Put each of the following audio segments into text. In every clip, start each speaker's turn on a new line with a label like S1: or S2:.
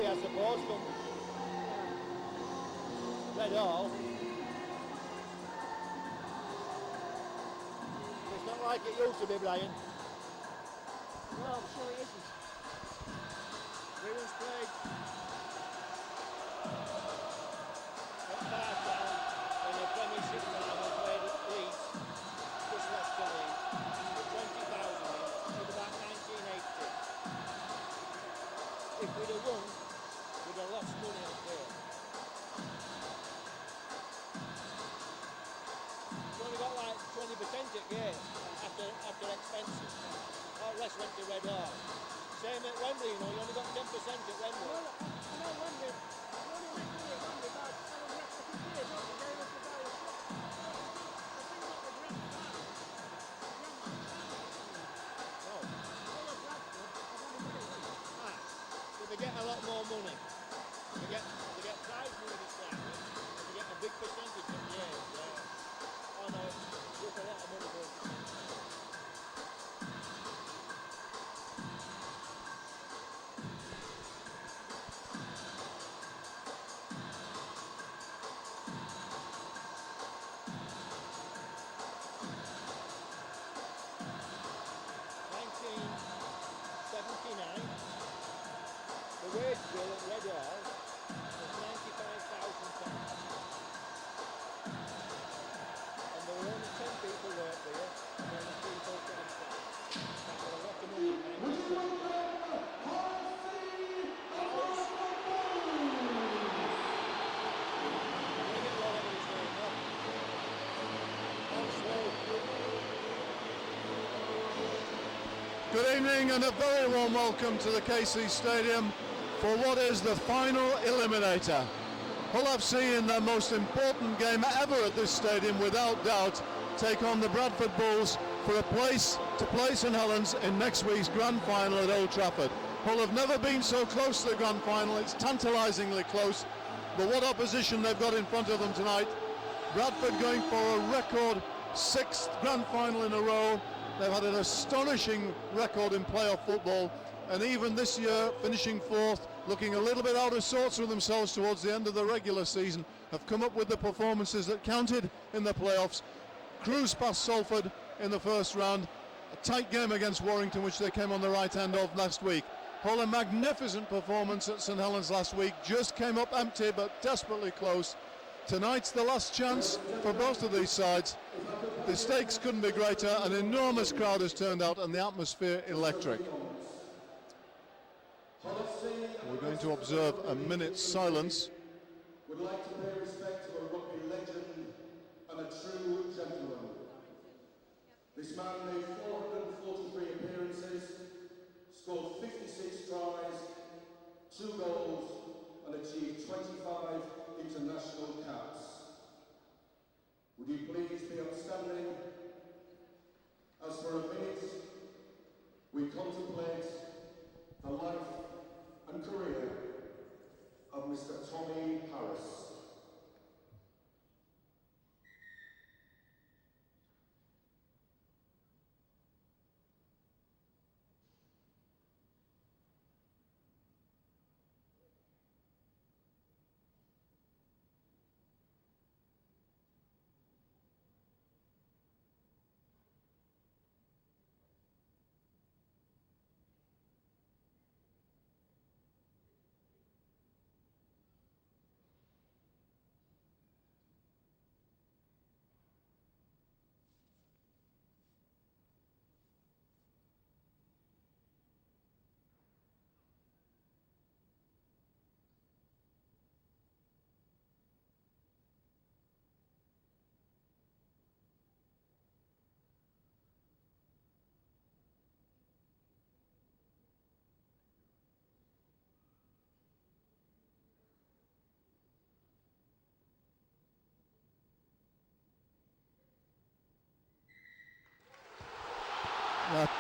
S1: be, I suppose, from Red Hall. It's not like it used to be, Brian.
S2: No, I'm sure it isn't.
S1: Everyone's played at Bartown in the Premiership final, played at Leeds, just left the league, with 20,000 in, with about 1980. If we'd have won, we'd have lost money on there. We only got like 20% at gate after expenses. All the rest went to Red Hall. Same at Wembley, you know, you only got 10% at Wembley.
S2: Well, I know Wembley, you only make money at Wembley about 7 extra years, don't you? Very much about it. The thing about the Grand Final,
S1: No.
S2: all of Bradford, I've only got it once.
S1: So they get a lot more money. They get prize money to start with, and they get a big percentage of the years. Oh no, there's a lot of money going to the wage bill at Red Hall was £95,000. And there were only 10 people worked there, and only 3 full-time staff. That was a lot of money.
S3: Good evening and a very warm welcome to the KC Stadium for what is the final eliminator. Hull FC in their most important game ever at this stadium, without doubt, take on the Bradford Bulls for a place to play St Helens in next week's grand final at Old Trafford. Hull have never been so close to the grand final. It's tantalisingly close, but what opposition they've got in front of them tonight. Bradford going for a record 6th grand final in a row. They've had an astonishing record in playoff football, and even this year, finishing 4th, looking a little bit out of sorts with themselves towards the end of the regular season, have come up with the performances that counted in the playoffs. Cruised past Salford in the first round, a tight game against Warrington, which they came on the right hand of last week. Hull, a magnificent performance at St Helens last week, just came up empty but desperately close. Tonight's the last chance for both of these sides. The stakes couldn't be greater. An enormous crowd has turned out and the atmosphere electric. We're going to observe a minute's silence.
S4: Would like to pay respect to a rugby legend and a true gentleman. This man made 443 appearances, scored 56 tries, 2 goals, and achieved 25 international caps. Would you please be upstanding? As for a minute, we contemplate the life and career of Mr. Tommy Harris.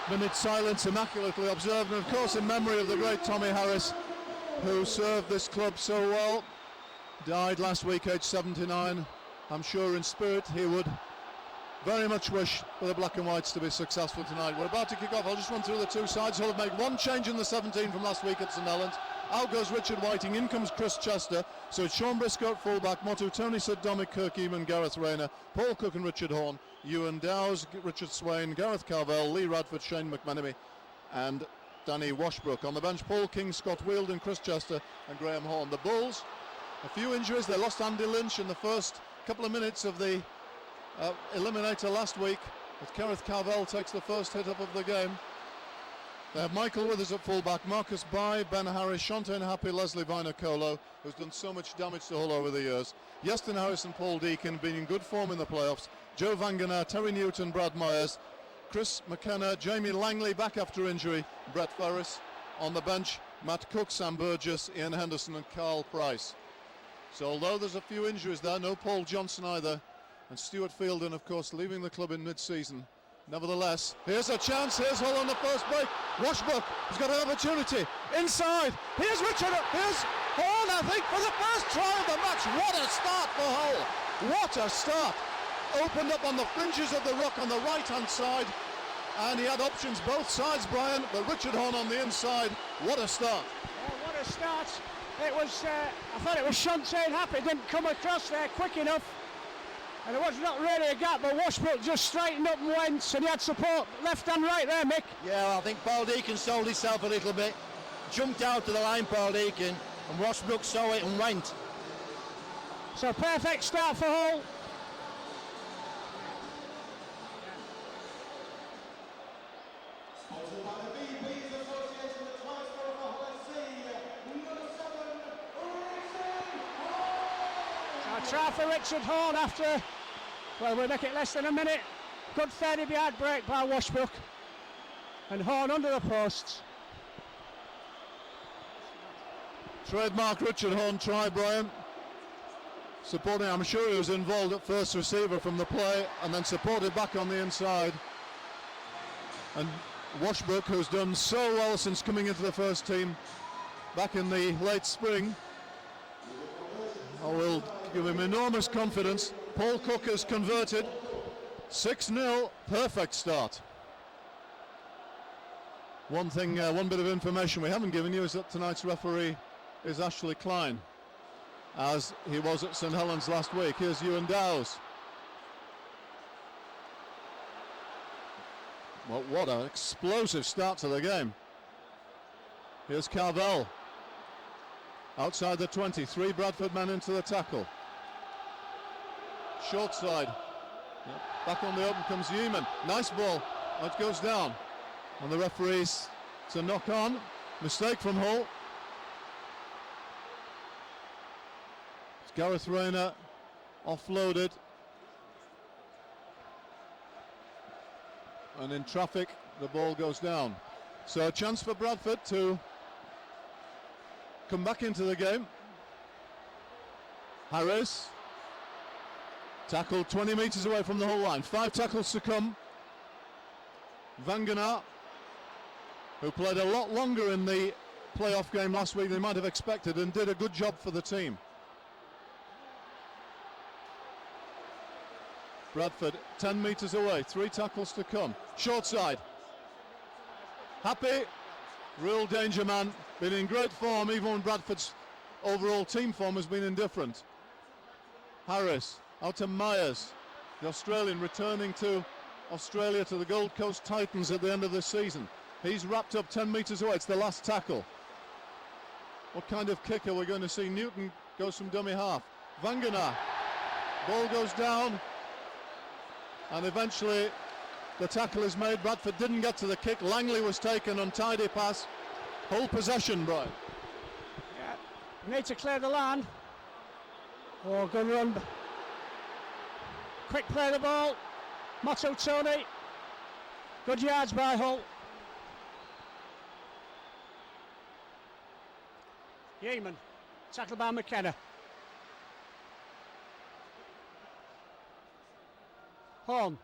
S3: Minute silence, immaculately observed, and of course in memory of the great Tommy Harris, who served this club so well. Died last week, aged 79. I'm sure in spirit he would very much wish for the Black and Whites to be successful tonight. We're about to kick off. I'll just run through the two sides. Hull have made one change in the 17 from last week at St Helens. Out goes Richard Whiting, in comes Chris Chester. So it's Sean Briscoe at fullback, Motu, Tony Sid, Dominic Kirk, Eamon, Gareth Rayner, Paul Cook and Richard Horn, Ewan Dowes, Richard Swain, Gareth Carvell, Lee Radford, Shane McMenemy and Danny Washbrook. On the bench, Paul King, Scott Wheeldon, Chris Chester and Graham Horn. The Bulls, a few injuries. They lost Andy Lynch in the first couple of minutes of the eliminator last week, but Gareth Carvell takes the first hit up of the game. They have Michael Withers at fullback, Marcus Bye, Ben Harris, Shantae Happy, Leslie Vinacolo, who's done so much damage to Hull over the years, Yeston Harris and Paul Deacon being in good form in the playoffs, Joe Vanganer, Terry Newton, Brad Myers, Chris McKenna, Jamie Langley back after injury, Brett Ferris. On the bench, Matt Cook, Sam Burgess, Ian Henderson and Carl Price. So although there's a few injuries there, no Paul Johnson either, and Stuart Fielden of course leaving the club in mid-season. Nevertheless, here's a chance, here's Hull on the first break. Washbrook has got an opportunity, inside, here's Richard, here's Horn I think for the first try of the match. What a start for Hull, what a start. Opened up on the fringes of the ruck on the right hand side, and he had options both sides, Brian, but Richard Horn on the inside. What a start.
S2: Oh, what a start. It was, I thought it was Shantae Happy, didn't come across there quick enough. And it was not really a gap, but Washbrook just straightened up and went, and he had support left and right there, Mick.
S5: Yeah, I think Paul Deacon sold himself a little bit. Jumped out to the line, Paul Deacon, and Washbrook saw it and went.
S2: So perfect start for Hull. Try for Richard Horn after, well, we'll make it less than a minute. Good 30-yard break by Washbrook. And Horn under the posts.
S3: Trademark Richard Horn try, Brian. Supporting, I'm sure he was involved at first receiver from the play and then supported back on the inside. And Washbrook, who's done so well since coming into the first team back in the late spring, I will give him enormous confidence. Paul Cook has converted. 6-0, perfect start. One thing, one bit of information we haven't given you is that tonight's referee is Ashley Klein, as he was at St Helens last week. Here's Ewan Dowes. Well, what an explosive start to the game. Here's Carvell. Outside the 20, 3 Bradford men into the tackle. Short side. Yep. Back on the open comes Yeoman. Nice ball. It goes down. And the referees to knock on. Mistake from Hull. It's Gareth Rayner offloaded. And in traffic, the ball goes down. So a chance for Bradford to come back into the game. Harris tackled 20 metres away from the Hull line. 5 tackles to come. Vanganer, who played a lot longer in the playoff game last week than they might have expected and did a good job for the team. Bradford 10 metres away, 3 tackles to come. Short side. Happy, real danger man, been in great form even when Bradford's overall team form has been indifferent. Harris out to Myers, the Australian returning to Australia to the Gold Coast Titans at the end of the season. He's wrapped up 10 metres away, it's the last tackle. What kind of kick are we going to see? Newton goes from dummy half. Vanganer, ball goes down, and eventually the tackle is made. Bradford didn't get to the kick. Langley was taken, untidy pass. Whole possession, Brian.
S2: Yeah, need to clear the line. Oh, good run. Quick play the ball. Motto Tony. Good yards by Hull. Yeaman, tackled by McKenna. Horn,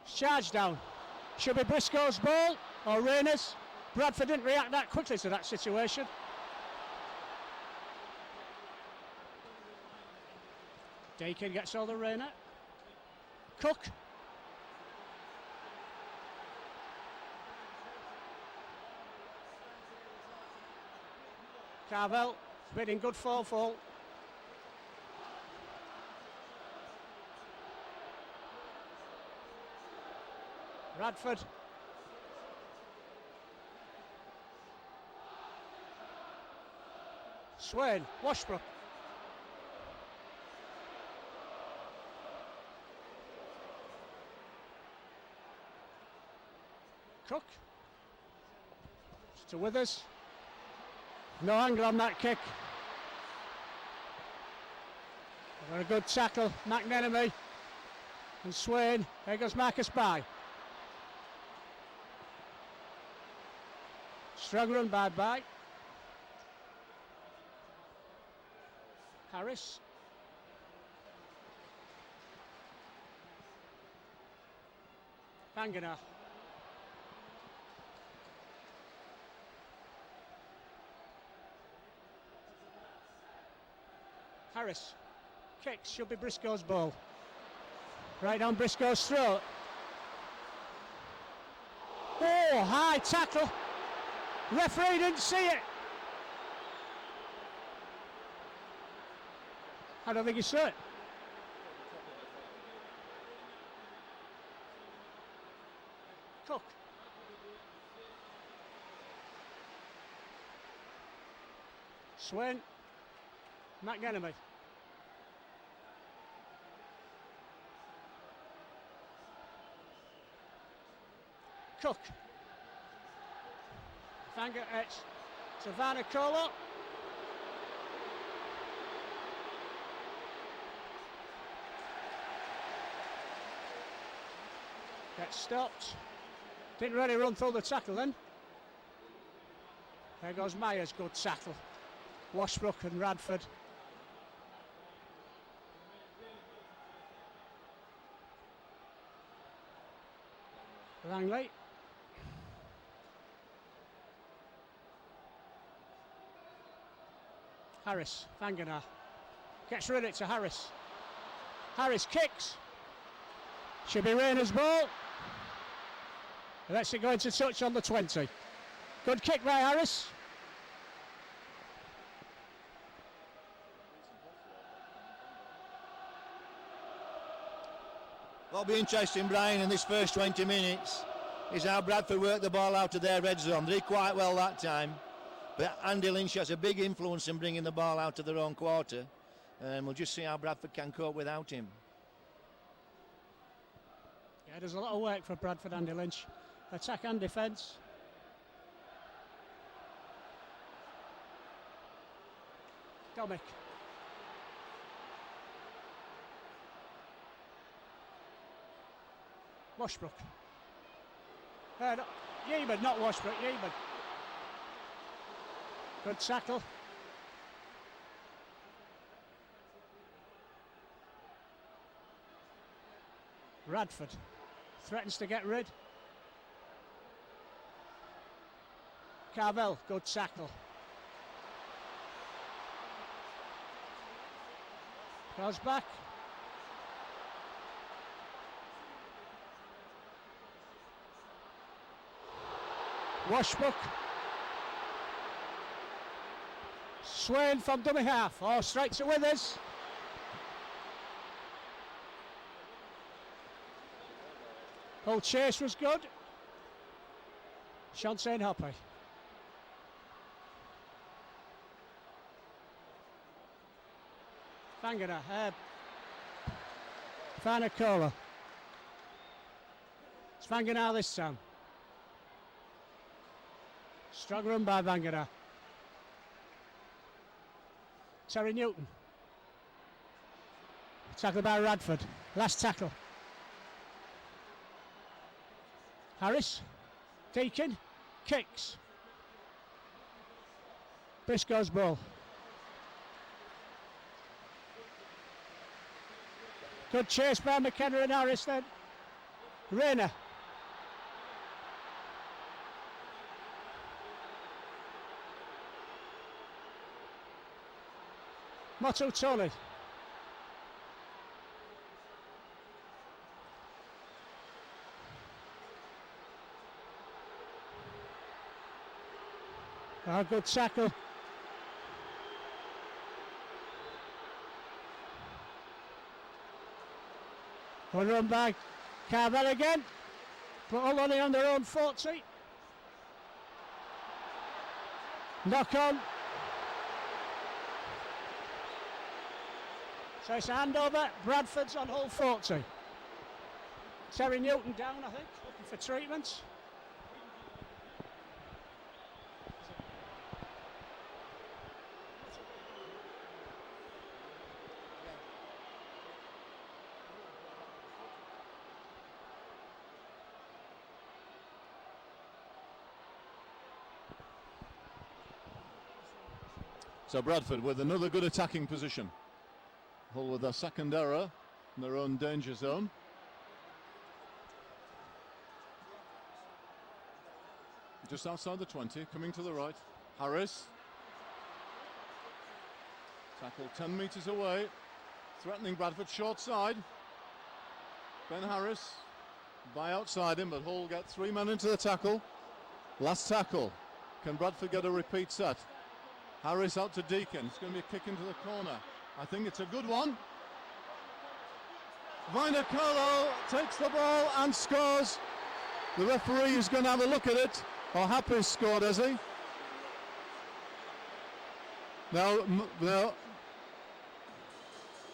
S2: charge down. Should be Briscoe's ball or Rayner's. Bradford didn't react that quickly to that situation. Deacon gets all the Rayner. Cook. Carvel, been in good fall. Bradford. Swain, Washbrook. Cook. To Withers. No angle on that kick. Very good tackle, McNenemy and Swain. There goes Marcus by. Strong run by. Harris. Banganar. Harris. Kicks, should be Briscoe's ball. Right on Briscoe's throat. Oh, high tackle. Referee didn't see it. I don't think he saw it. Cook. Swain. McNenemy. Cook. Fanga Etch. Savannah Colo. Gets stopped. Didn't really run through the tackle then. There goes Myers, good tackle. Washbrook and Radford. Langley. Harris, Fanganar. Gets rid of it to Harris. Harris kicks. Should be Rayner's ball. Lets it go into touch on the 20. Good kick by Harris.
S5: What'll be interesting, Brian, in this first 20 minutes is how Bradford work the ball out of their red zone. They did quite well that time, but Andy Lynch has a big influence in bringing the ball out of their own quarter, and we'll just see how Bradford can cope without him.
S2: Yeah, there's a lot of work for Bradford, Andy Lynch. Attack and defence. Domick. Washbrook. Yeaman, not Washbrook, Yeaman. Good tackle. Radford threatens to get rid. Carvel, good tackle. Goes back. Washbrook. Swain from dummy half. Oh, strikes it with us. Old chase was good. Chance ain't happy. Fangana. Fanacola. It's Fangana this time. Strong run by Vangana. Terry Newton. Tackled by Radford. Last tackle. Harris. Deacon. Kicks. Briscoe's ball. Good chase by McKenna and Harris then. Rayner. Motto Tony. Good tackle. Good run by Carvel again. But all only on their own 40. Knock on. So it's a handover. Bradford's on hole 40. Terry Newton down, I think, looking for treatment.
S3: So Bradford with another good attacking position. Hull with their second error in their own danger zone. Just outside the 20, coming to the right. Harris. Tackle 10 metres away. Threatening Bradford, short side. Ben Harris by outside him, but Hull get 3 men into the tackle. Last tackle. Can Bradford get a repeat set? Harris out to Deacon. It's going to be a kick into the corner. I think it's a good one. Vainicolo takes the ball and scores. The referee is going to have a look at it. Oh, Happy scored, has he? Now,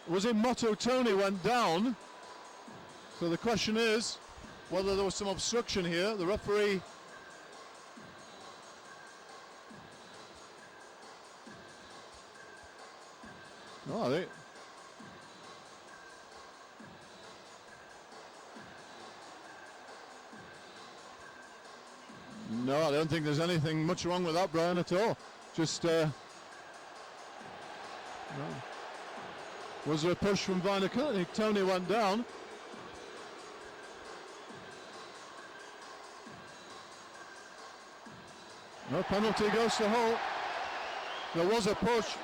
S3: was it Motto Tony went down? So the question is whether there was some obstruction here. The referee. Oh, no, I don't think there's anything much wrong with that, Brian, at all. Just no. Was there a push from Vainicolo? Tony went down. No penalty goes to Hull. There was a push.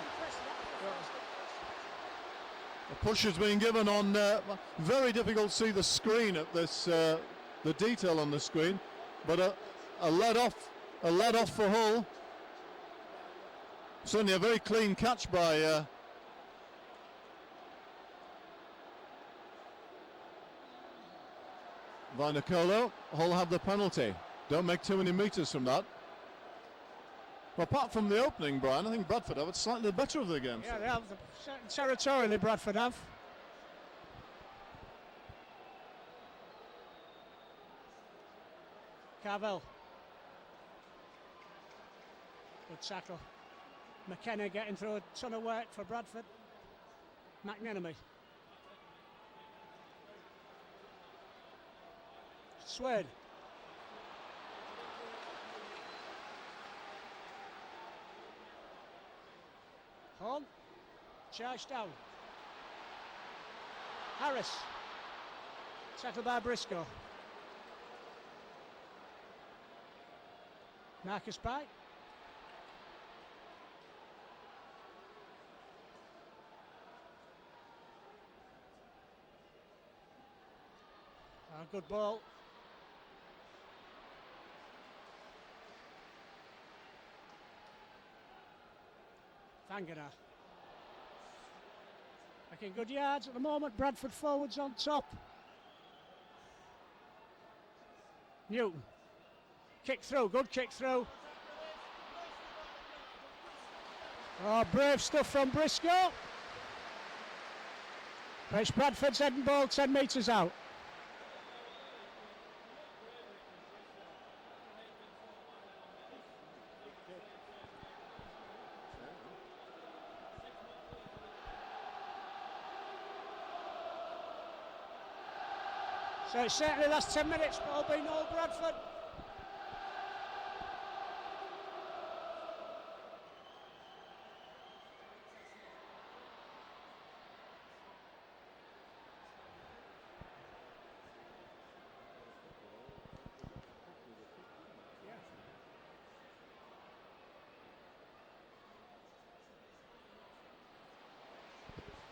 S3: A push has been given on. Very difficult to see the screen at this. The detail on the screen, but a let off for Hull. Certainly a very clean catch by. Vainicolo. Hull have the penalty. Don't make too many metres from that. Well, apart from the opening, Brian, I think Bradford have it slightly better of the game.
S2: Yeah, they have. Territorially, Bradford have. Carvel. Good tackle. McKenna getting through a ton of work for Bradford. McNenemy. Swade. Home. Charge down. Harris. Tackled by Briscoe. Marcus Pike. Good ball. Fangana. Making good yards at the moment. Bradford forwards on top. Newton. Kick through. Good kick through. Oh, brave stuff from Briscoe. But it's Bradford's heading ball 10 metres out. So it's certainly last 10 minutes, ball being all Bradford.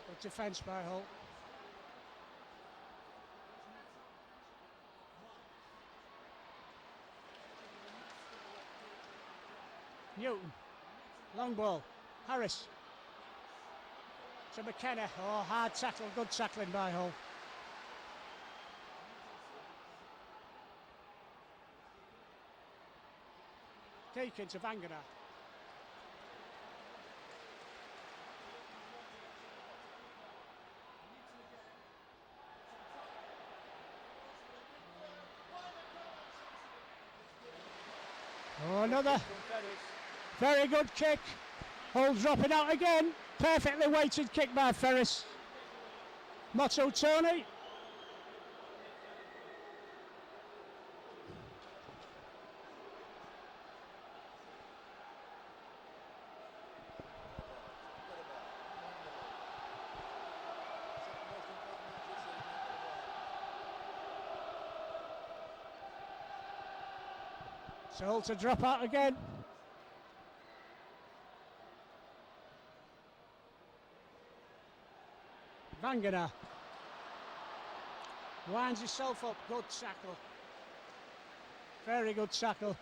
S2: Good defence by Hull. Newton, long ball, Harris to McKenna. Oh, hard tackle, good tackling by Hull. Deacon to Vangana. Oh, another very good kick. Hull dropping out again. Perfectly weighted kick by Ferris. Motto Tony. So Hull to drop out again. Vangana winds himself up. Good tackle. Very good tackle.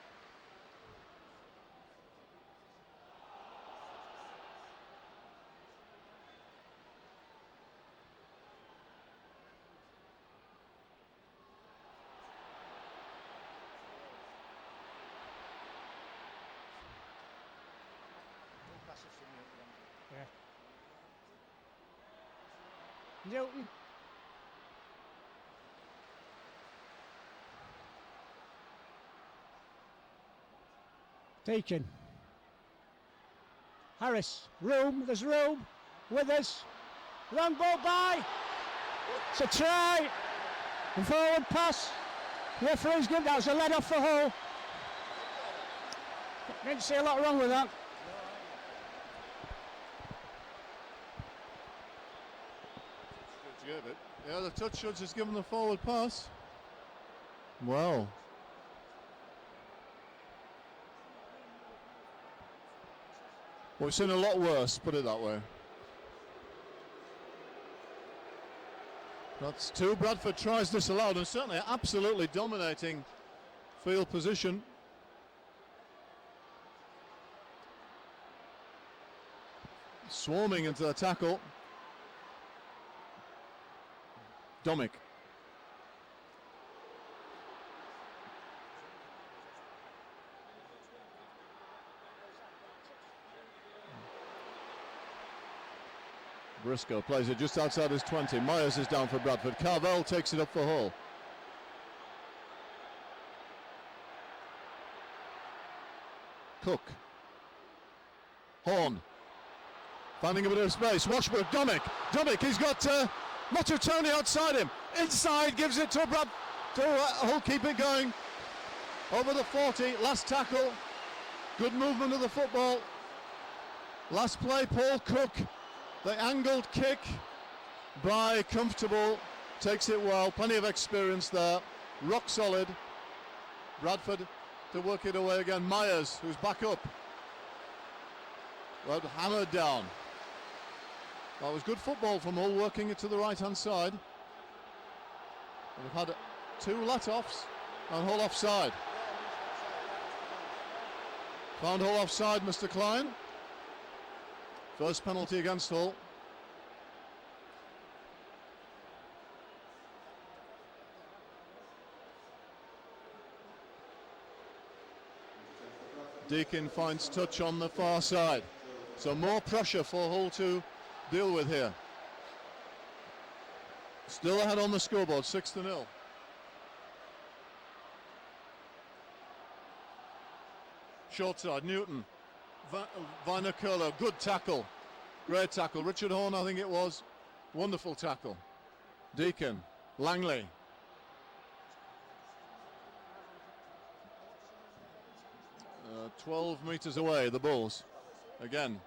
S2: Newton. Deacon. Harris. Room. There's room. Withers. Long ball by. It's a try. And forward pass. Referee's good. That was a let off for Hull. Didn't see a lot wrong with that.
S3: Yeah, the touch judge has given the forward pass. Wow. Well, we've seen a lot worse, put it that way. That's two. Bradford tries disallowed and certainly absolutely dominating field position. Swarming into the tackle. Domick. Briscoe plays it just outside his 20. Myers is down for Bradford. Carvel takes it up for Hull. Cook. Horn. Finding a bit of space. Washbrook. Domick. He's got Motutoni outside him. Inside, gives it to Hull. Keep it going. Over the 40. Last tackle. Good movement of the football. Last play, Paul Cook. The angled kick by Comfortable. Takes it well. Plenty of experience there. Rock solid. Bradford to work it away again. Myers, who's back up. Well, hammered down. That was good football from Hull, working it to the right-hand side. We've had two let-offs and Hull offside. Found Hull offside, Mr. Klein. First penalty against Hull. Deacon finds touch on the far side. So more pressure for Hull to deal with here. Still ahead on the scoreboard, 6-0. Short side, Newton. Vinocola, good tackle. Great tackle. Richard Horn, I think it was. Wonderful tackle. Deacon, Langley. Uh, 12 metres away, the Bulls. Again,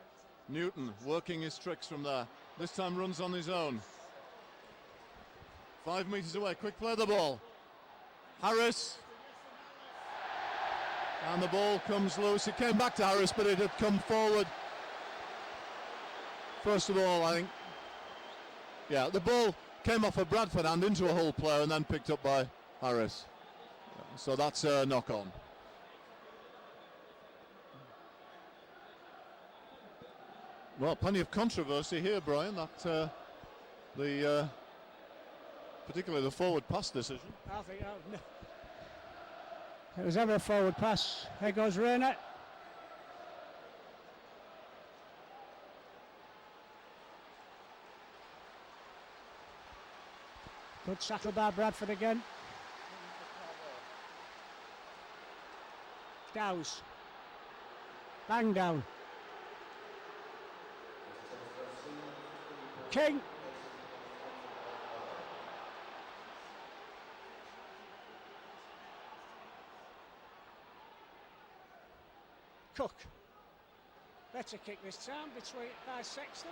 S3: Newton working his tricks from there. This time runs on his own. 5 metres away, quick play the ball. Harris. And the ball comes loose. It came back to Harris, but it had come forward. First of all, I think, yeah, the ball came off a Bradford hand into a Hull player and then picked up by Harris. So that's a knock-on. Well, plenty of controversy here, Brian, that particularly the forward pass decision.
S2: I think it was ever a forward pass. Here goes Rayner. Good tackle by Bradford again. Dowes. Bang down. King. Cook. Better kick this time between by Sexton.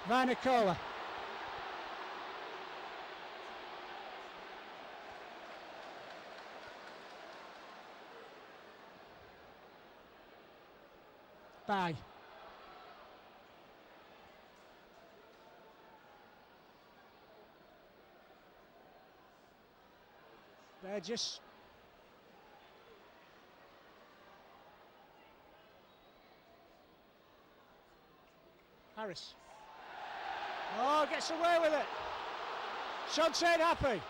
S2: Vanacola. Bye. Burgess. Harris. Oh, gets away with it. Shot said happy.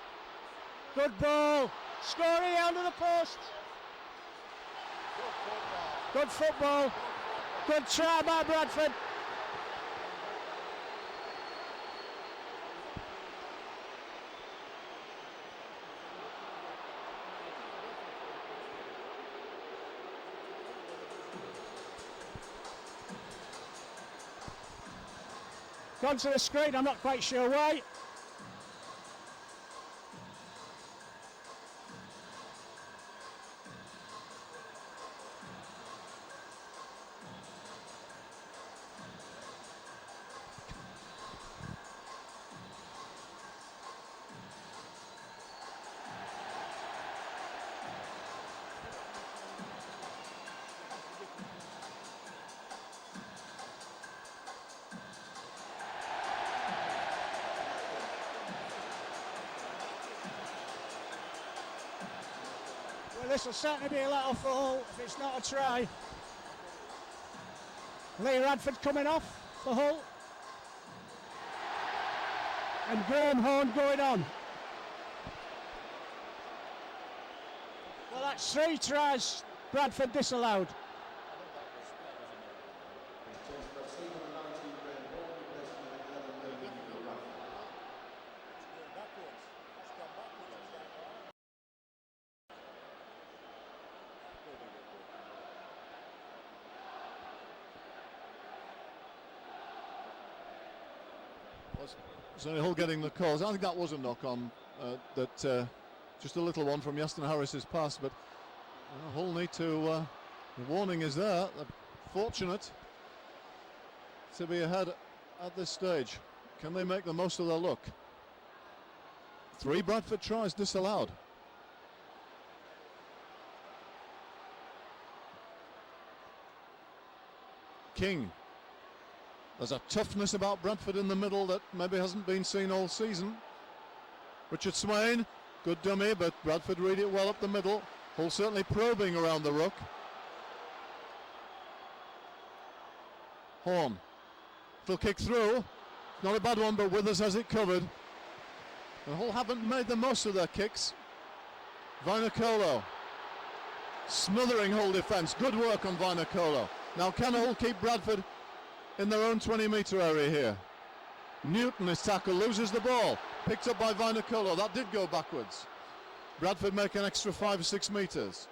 S2: Good ball. Scoring under the post. Good football. Good try by Bradford. Gone to the screen, I'm not quite sure why. Well, this will certainly be a let off for Hull if it's not a try. Lee Radford coming off for Hull. And Graham Horn going on. Well, that's 3 tries Bradford disallowed.
S3: So Hull getting the calls. I think that was a knock on, just a little one from Yaston Harris's pass, but Hull need to, the warning is there. They're fortunate to be ahead at this stage. Can they make the most of their luck? 3 Bradford tries disallowed. King. There's a toughness about Bradford in the middle that maybe hasn't been seen all season. Richard Swain, good dummy, but Bradford read it well up the middle. Hull certainly probing around the ruck. Horn. It'll kick through. Not a bad one, but Withers has it covered. The Hull haven't made the most of their kicks. Vanacola. Smothering Hull defence. Good work on Vanacola. Now can Hull keep Bradford in their own 20-metre area here? Newton, his tackle, loses the ball. Picked up by Vanacola. That did go backwards. Bradford make an extra 5 or 6 metres.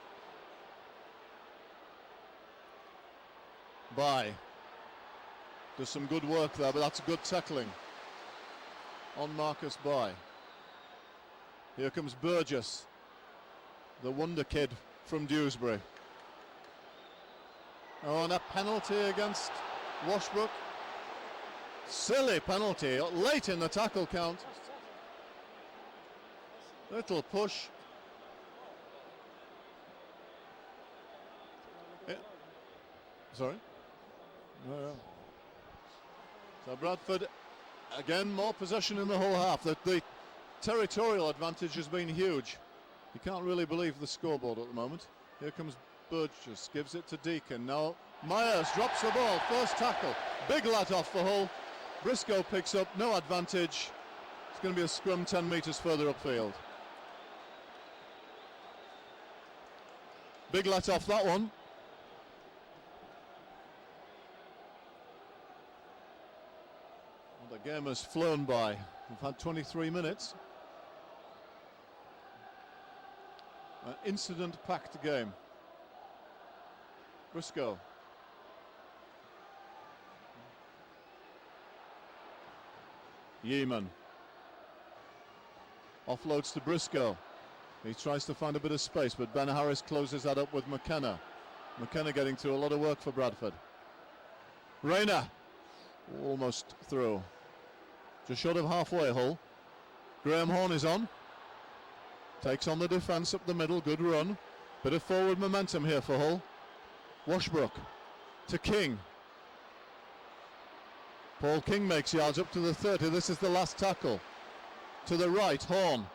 S3: Bye. Does some good work there, but that's good tackling on Marcus Bye. Here comes Burgess, the wonder kid from Dewsbury. Oh, and a penalty against Washbrook. Silly penalty late in the tackle count. Little push. Sorry? No. So Bradford, again, more possession in the whole half. The territorial advantage has been huge. You can't really believe the scoreboard at the moment. Here comes Burgess, gives it to Deacon. Now Myers drops the ball, first tackle. Big let off for Hull. Briscoe picks up, no advantage. It's going to be a scrum 10 metres further upfield. Big let off that one. The game has flown by. We've had 23 minutes. An incident-packed game. Briscoe. Yeeman. Offloads to Briscoe. He tries to find a bit of space, but Ben Harris closes that up with McKenna. McKenna getting through a lot of work for Bradford. Rayner. Almost through. Just short of halfway, Hull. Graham Horn is on. Takes on the defence up the middle. Good run. Bit of forward momentum here for Hull. Washbrook to King. Paul King makes yards up to the 30. This is the last tackle. To the right, Horn.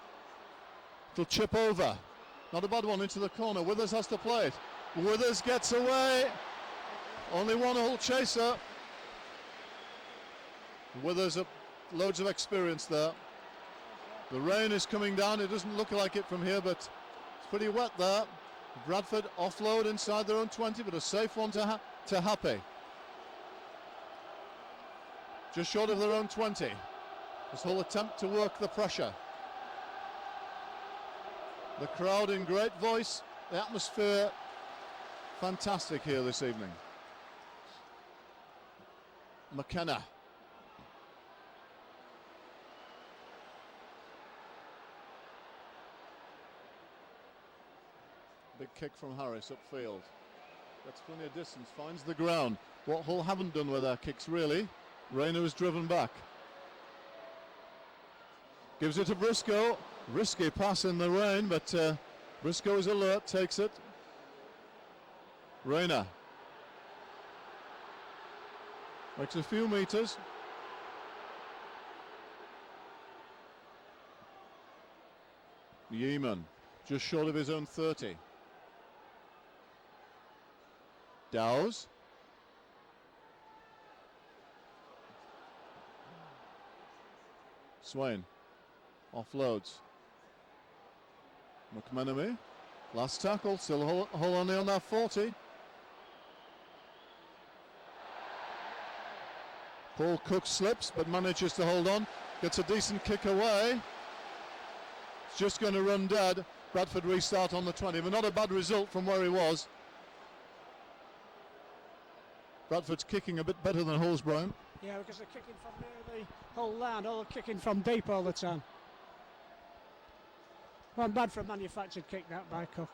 S3: It'll chip over. Not a bad one into the corner. Withers has to play it. Withers gets away. Only one Hull chaser. Withers up, loads of experience there. The rain is coming down. It doesn't look like it from here, but it's pretty wet there. Bradford offload inside their own 20, but a safe one to Happy. Just short of their own 20. This whole attempt to work the pressure. The crowd in great voice. The atmosphere fantastic here this evening. McKenna. Big kick from Harris upfield. Gets plenty of distance, finds the ground. What Hull haven't done with their kicks really. Rayner is driven back. Gives it to Briscoe. Risky pass in the rain, but Briscoe is alert, takes it. Rayner. Makes a few meters. Yeeman, just short of his own 30. Dowes. Swain offloads. McMenemy, last tackle, still Hull only on that 40. Paul Cook slips but manages to hold on, gets a decent kick away. It's just going to run dead. Bradford restart on the 20, but not a bad result from where he was. Bradford's kicking a bit better than Hull's, Brian.
S2: Yeah, because they're kicking from near the Hull line, all kicking from deep all the time. Wasn't bad for a manufactured kick that by Cook.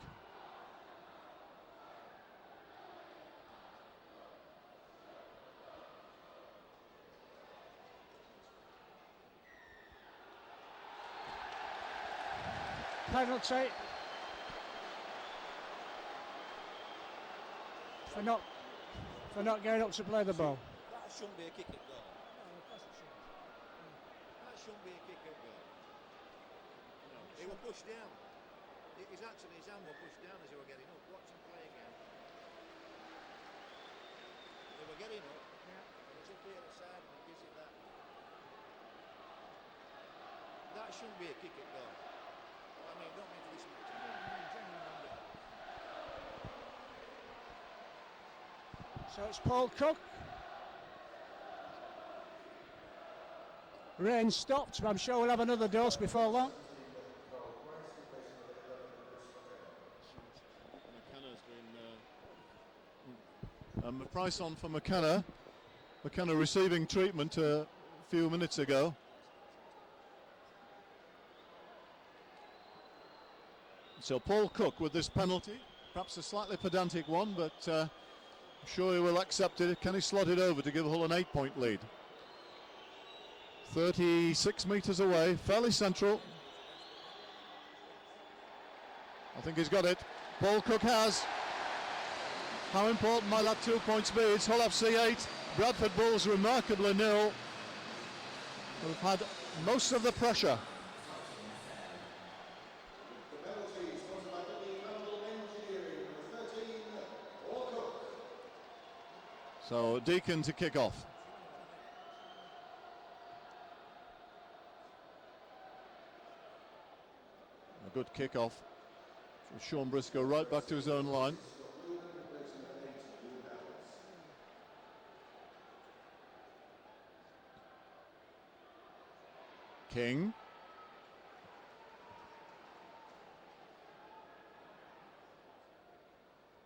S2: Penalty for not going up to play the ball.
S5: That shouldn't be a kick at goal. That shouldn't be a kick at goal. No, he was pushed down. His hand was pushed down as he were getting up. Watch him play again. They were getting up. Yeah. It's up here at the side and he gives it that. That shouldn't be a kick at goal. I mean, don't mean to listen to me.
S2: So it's Paul Cook. Rain stopped, but I'm sure we'll have another dose before that.
S3: McKenna's been the price on for McKenna. McKenna receiving treatment a few minutes ago. So Paul Cook with this penalty, perhaps a slightly pedantic one, but I'm sure he will accept it. Can he slot it over to give Hull an 8-point lead? 36 metres away, fairly central. I think he's got it. Paul Cook has. How important might that 2 points be? It's Hull FC 8, Bradford Bulls remarkably nil. We've had most of the pressure. So Deacon to kick off. A good kick off. Sean Briscoe right back to his own line. King.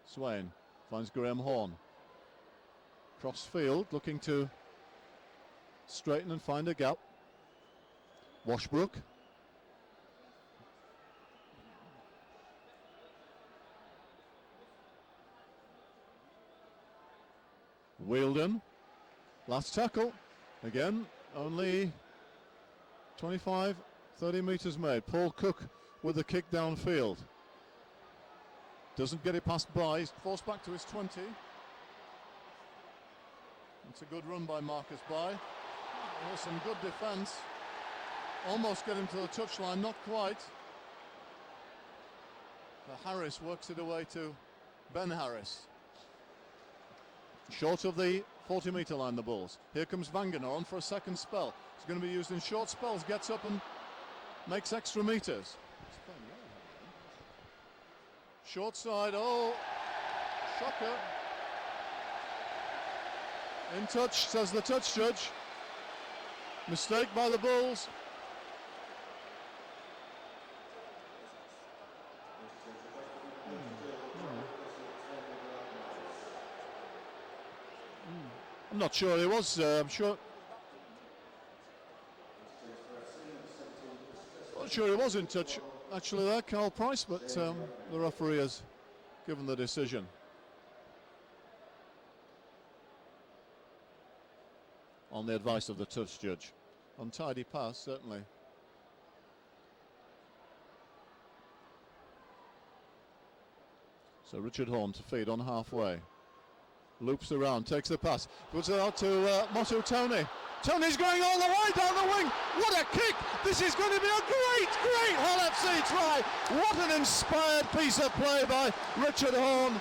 S3: Swain finds Graham Horn. Cross field, looking to straighten and find a gap. Washbrook. Wheeldon. Last tackle. Again, only 25, 30 metres made. Paul Cook with the kick downfield. Doesn't get it past Bly. He's forced back to his 20. It's a good run by Marcus Bly. There's some good defence. Almost get him to the touchline, not quite. Harris works it away to Ben Harris. Short of the 40-metre line, the Bulls. Here comes Wangener on for a second spell. He's going to be used in short spells, gets up and makes extra metres. Short side, oh, shocker. In touch, says the touch judge. Mistake by the Bulls. I'm not sure he was, I'm not sure he was in touch actually there, Carl Price, but the referee has given the decision. On the advice of the touch judge. Untidy pass, certainly. So Richard Horn to feed on halfway. Loops around, takes the pass, puts it out to Motu Tony. Tony's going all the way down the wing. What a kick! This is going to be a great Hull FC try. What an inspired piece of play by Richard Horn.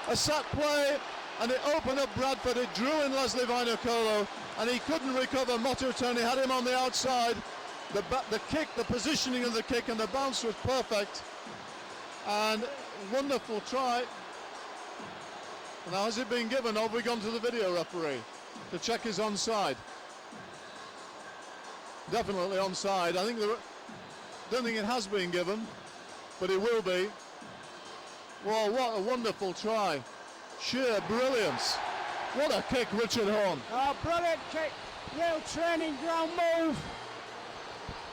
S3: A set play, and it opened up Bradford. It drew in Leslie Vainicolo, and he couldn't recover. Motu Tony had him on the outside. The kick, the positioning of the kick, and the bounce was perfect. And wonderful try. Now, has it been given, or have we gone to the video referee to check his onside? Definitely onside. I think don't think it has been given, but it will be. Well, what a wonderful try. Sheer brilliance. What a kick, Richard Horn.
S2: Oh, brilliant kick. Real training ground move.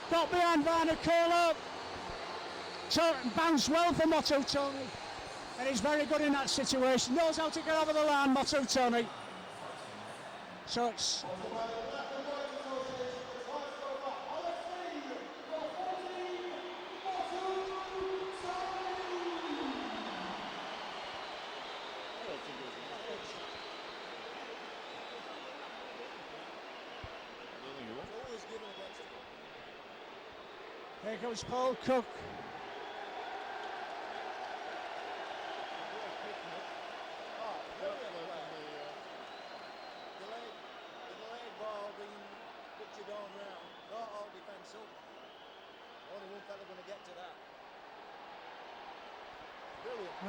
S2: Got behind Vainicolo. Bounced well for Motu Tony. And he's very good in that situation. Knows how to get over the line, Motu Tony. So it's... Here comes Paul Cook.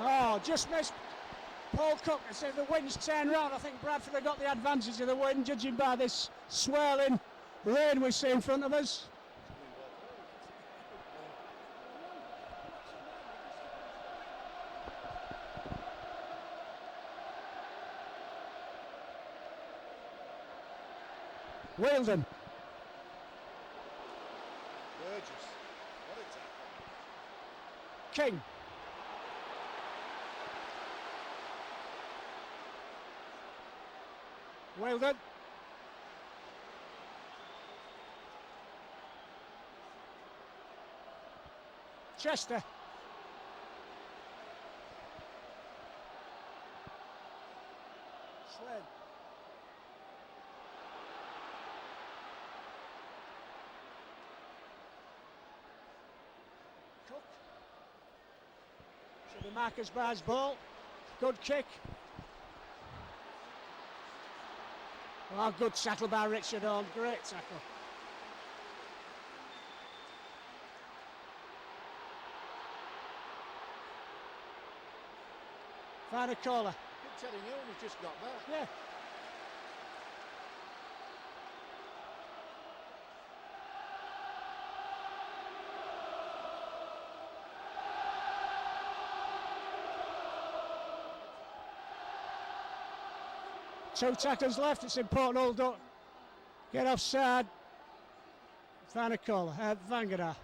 S2: Oh, just missed Paul Cook. As the wind's turned round, I think Bradford have got the advantage of the wind, judging by this swirling rain we see in front of us. Wheeldon.
S5: Burgess. What a tackle.
S2: King. Wheeldon. Chester. Swen. Cook. Should be Marcus Barr's ball. Good kick. Oh, good tackle by Richard Horn. Great tackle. Vainicolo.
S5: Teddy Newman has just got back.
S2: Yeah. 2 tackles left. It's important all don't get offside. Vangana.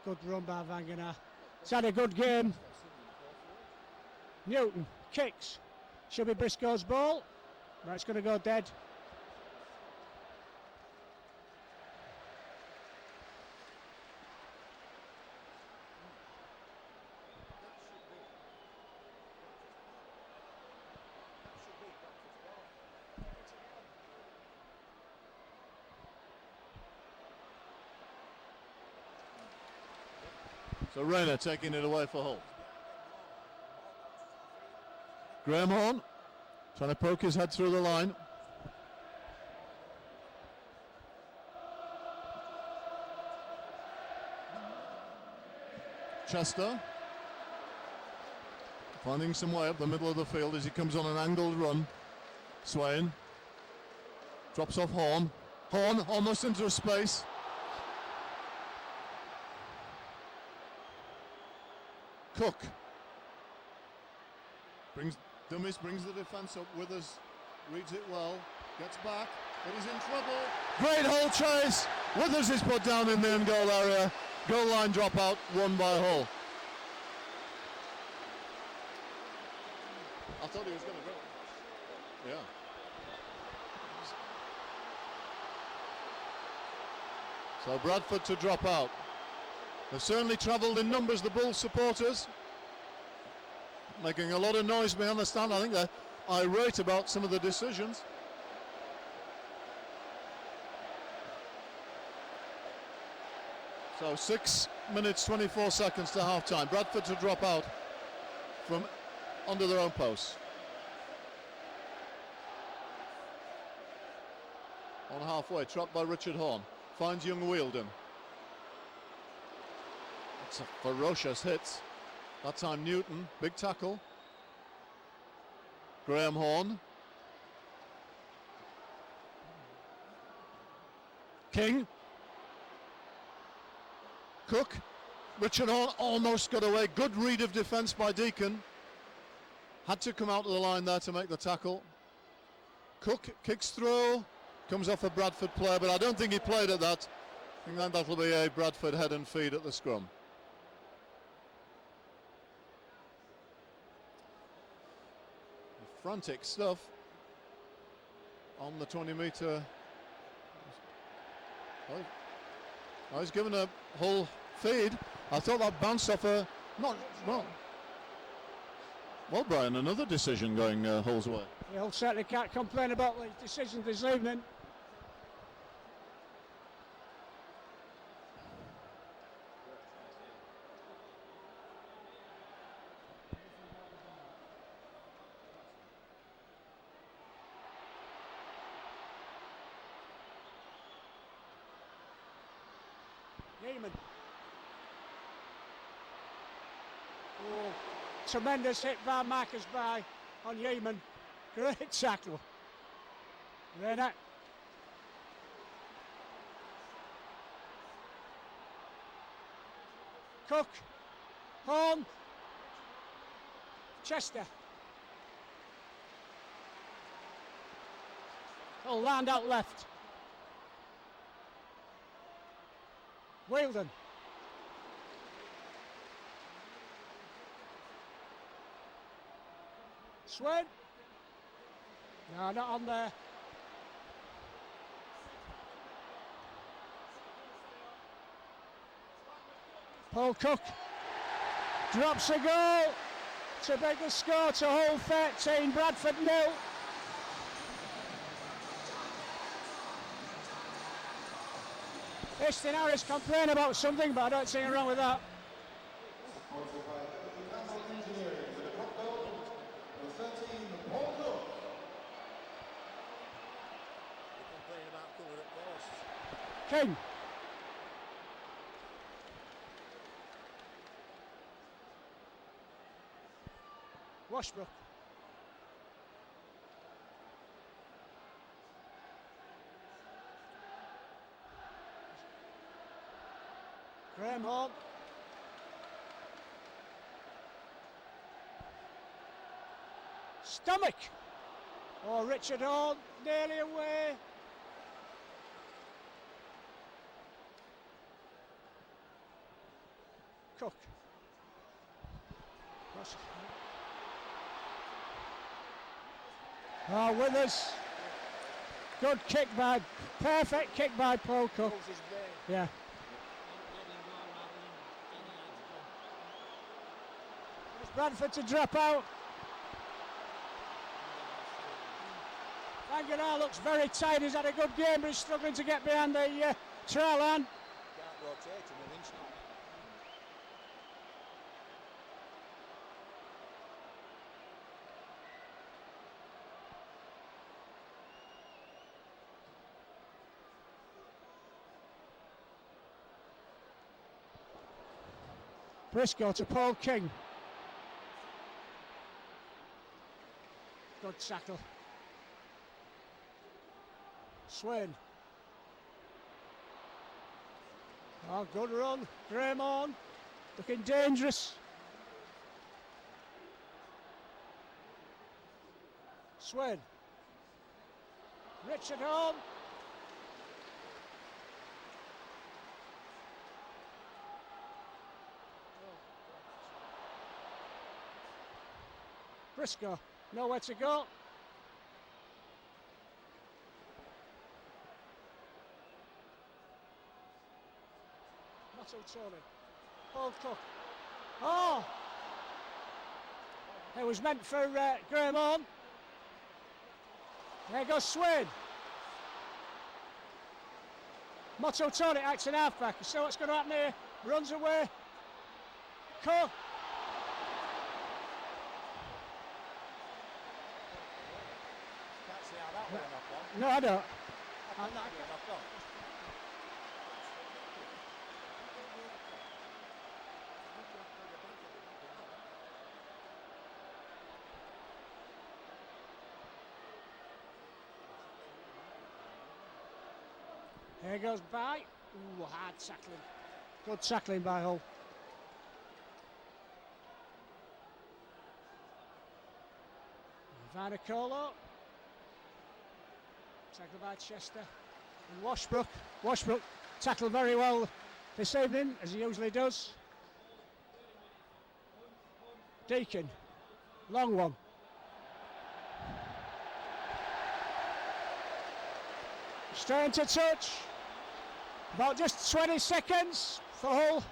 S2: Good run by Vangana. He's had a good game. Newton kicks. Should be Briscoe's ball. Right, it's going to go dead.
S3: So Rayner taking it away for Hull. Graham Horn trying to poke his head through the line. Chester finding some way up the middle of the field as he comes on an angled run. Swain drops off Horn. Horn almost into a space. Cook brings the defence up. Withers reads it well, gets back, but he's in trouble. Great Hull chase. Withers is put down in the end goal area. Goal line dropout won by Hull. I thought he was going to go. Yeah. So Bradford to drop out. They've certainly travelled in numbers, the Bulls supporters, making a lot of noise behind the stand. I think they're irate about some of the decisions. So 6 minutes 24 seconds to half time. Bradford to drop out from under their own posts. On halfway, trapped by Richard Horn. Finds young Wheeldon. It's a ferocious hit. That time Newton, big tackle. Graham Horn. King. Cook. Richard Horn almost got away. Good read of defence by Deacon. Had to come out of the line there to make the tackle. Cook kicks through. Comes off a Bradford player, but I don't think he played at that. I think that'll be a Bradford head and feed at the scrum. Frantic stuff on the 20-metre. Oh, he's given a Hull feed. I thought that bounced off a well, Brian, another decision going Hull's way.
S2: Hull certainly can't complain about the decision this evening. Yeaman. Oh, tremendous hit by Marcus by on Yeaman. Great tackle. Rayner. Cook. Horn. Chester. Oh, land out left. Wheeldon. Swain. No, not on there. Paul Cook drops a goal to make the score to Hull 13, Bradford 0. Easton Harris complain about something, but I don't see anything wrong with that. King. Washbrook. Graham Horn. Stomach. Oh, Richard Hall, nearly away. Cook. Oh, Withers. Good kick by, perfect kick by Paul Cook. Yeah. It's Bradford to drop out. Vangenaar looks very tight. He's had a good game, but he's struggling to get behind the trail line.
S5: Can't rotate him an inch.
S2: Briscoe to Paul King. Good tackle. Swain. Oh, good run. Graham on. Looking dangerous. Swain. Richard on. Briscoe, nowhere to go. Motto Tony. Paul Cook. Oh! It was meant for Graham on. There goes Swain. Motto Tony acts in halfback. You see what's going to happen here? Runs away. Cook. No, I don't. Here goes by. Ooh, hard tackling. Good tackling by Hull. Vanacolo. Tackled by Chester. And Washbrook. Washbrook tackled very well this evening, as he usually does. Deacon. Long one. Straight into touch. About just 20 seconds for Hull.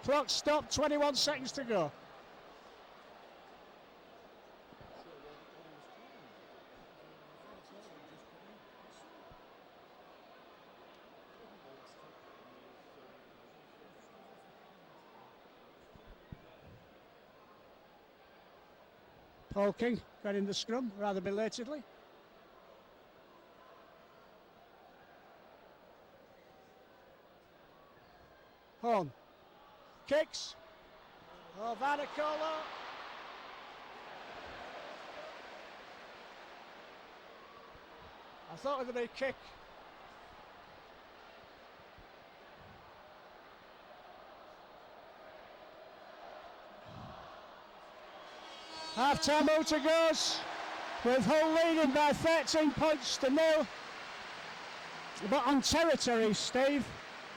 S2: Clock stopped, 21 seconds to go. Paul King got in the scrum rather belatedly. Horn. Kicks. Oh, Vanacola. I thought it would be a kick. Half-time motor goes with Hull leading by 13 points to 0. But on territory, Steve,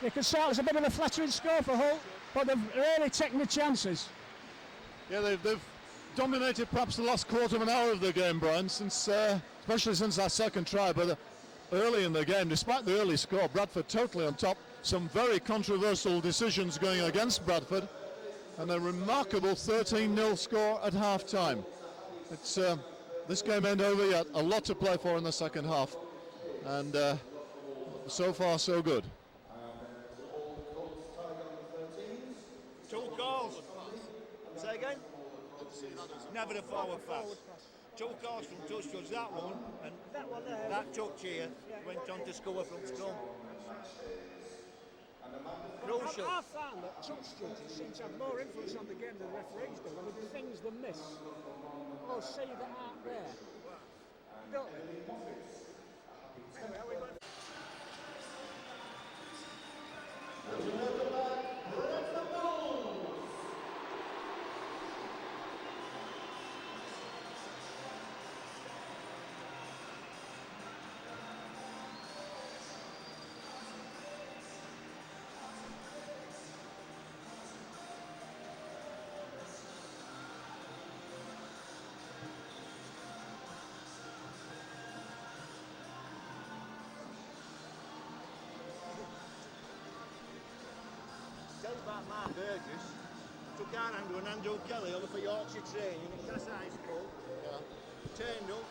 S2: you can say it was a bit of a flattering score for Hull, but they've really taken the chances.
S3: Yeah, they've dominated perhaps the last quarter of an hour of the game, Brian, since especially since that second try. But early in the game, despite the early score, Bradford totally on top. Some very controversial decisions going against Bradford, and a remarkable 13-0 score at half-time. It's this game ain't over yet. A lot to play for in the second half, and so far so good.
S5: Two goals. Say again? Never a forward pass. Two goals from touch judge, that one, and that touch here went on to score from scrum. Crucial.
S2: I found that touch judges seem to have more influence on the game than the referees do. I mean, things they miss or see that aren't there. Don't they? Anyway, are we going?
S5: tell you about Mark Burgess. Took our Andrew and Andrew Kelly over for Yorkshire training at Cass High School.
S3: Yeah.
S5: Turned up,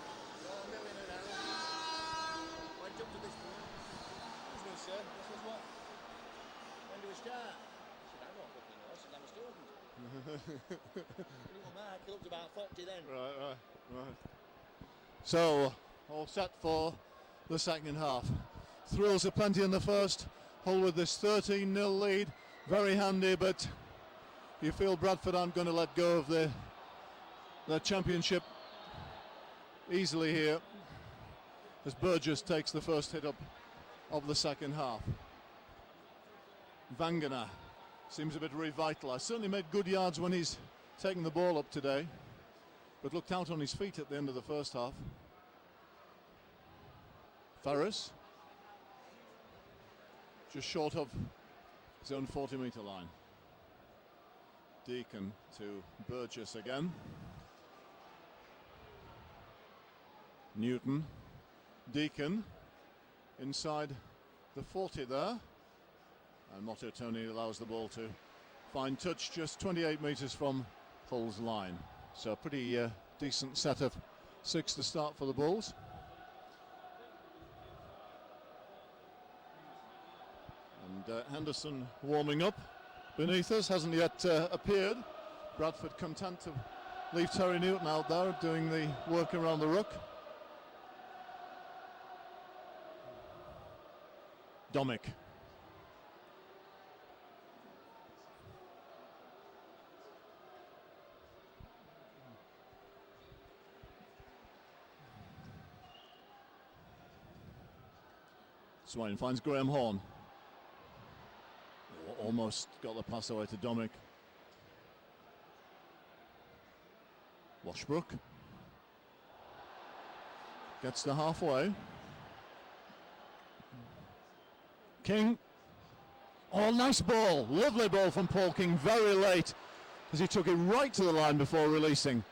S5: got a million an hour. Went up to this point. Excuse me, sir. This was what? When do we start? I said, I don't fucking know. I said, I'm a student. Little Mark, he looked about 40 then.
S3: Right. So, all set for the second half. Thrills are plenty in the first. Hull with this 13-0 lead. Very handy, but you feel Bradford aren't going to let go of their championship easily here, as Burgess takes the first hit up of the second half. Vangana seems a bit revitalised. Certainly made good yards when he's taken the ball up today, but looked out on his feet at the end of the first half. Ferris, just short of his own 40-metre line. Deacon to Burgess again. Newton, Deacon, inside the 40 there. And Motto Tony allows the ball to find touch just 28 metres from Hull's line. So a pretty decent set of 6 to start for the Bulls. And Henderson warming up beneath us, hasn't yet appeared. Bradford content to leave Terry Newton out there doing the work around the ruck. Domick. Swain finds Graham Horn. Almost got the pass away to Domick. Washbrook gets to halfway. King. Oh, nice ball. Lovely ball from Paul King very late, as he took it right to the line before releasing.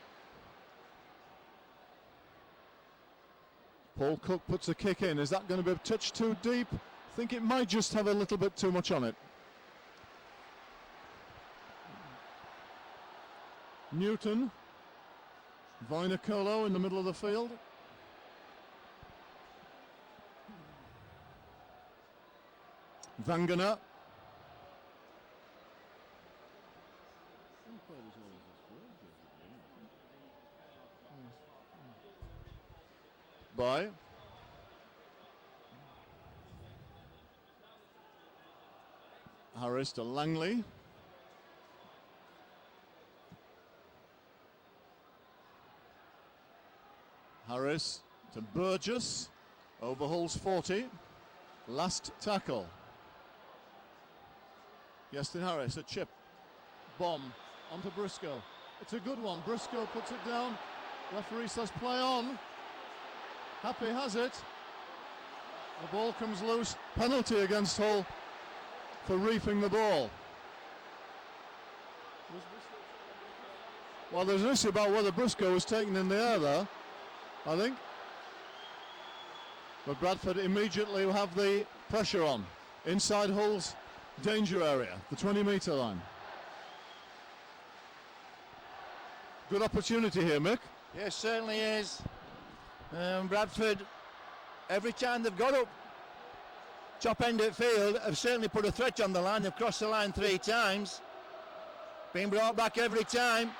S3: Paul Cook puts a kick in. Is that going to be a touch too deep? I think it might just have a little bit too much on it. Newton. Vinacolo in the middle of the field. Vangana. By Harris to Langley. Harris to Burgess. Overhauls 40. Last tackle. Yestin Harris, a chip. Bomb onto Briscoe. It's a good one. Briscoe puts it down. Referee says play on. Happy has it. The ball comes loose. Penalty against Hull for reefing the ball. Well, there's an issue about whether Briscoe was taken in the air there, I think. But Bradford immediately will have the pressure on. Inside Hull's danger area, the 20-metre line. Good opportunity here, Mick.
S5: Yes, certainly is. Bradford, every time they've got up top end of field, have certainly put a threat on the line. They've crossed the line 3 times. Been brought back every time.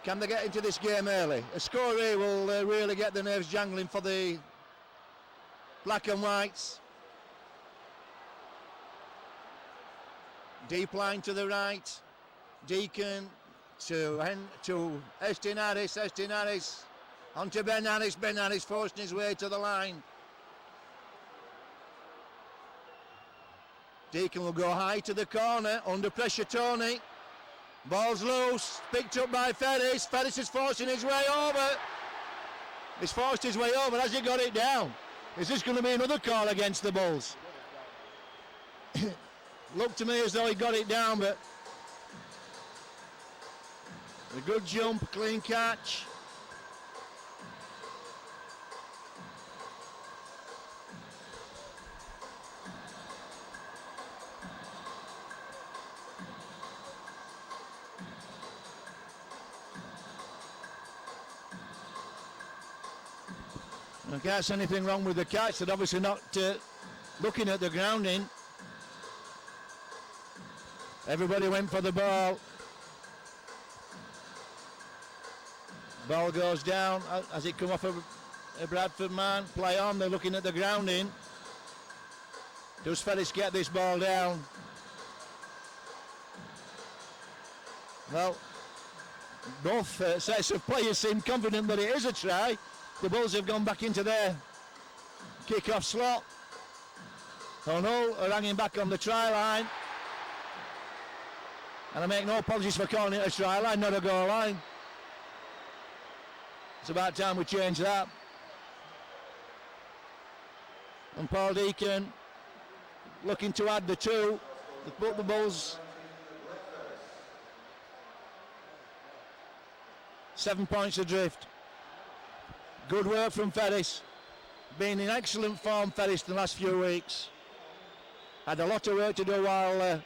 S5: Can they get into this game early? A score here will really get the nerves jangling for the black and whites. Deep line to the right. Deacon to Estin Harris. Onto Ben Harris forcing his way to the line. Deacon will go high to the corner, under pressure Tony. Ball's loose, picked up by Ferris. Ferris is forcing his way over. He's forced his way over, has he got it down? Is this going to be another call against the Bulls? Looked to me as though he got it down, but a good jump, clean catch. I can't see anything wrong with the catch. They're obviously not looking at the grounding. Everybody went for the ball. Ball goes down as it come off a Bradford man. Play on, they're looking at the grounding. Does Ferris get this ball down? Well, both sets of players seem confident that it is a try. The Bulls have gone back into their kick-off slot. Hull are hanging back on the try line. And I make no apologies for calling it a try line, not a goal line. It's about time we change that. And Paul Deacon looking to add the two. To put the Bulls 7 points adrift. Good work from Ferris. Been in excellent form, Ferris, the last few weeks. Had a lot of work to do while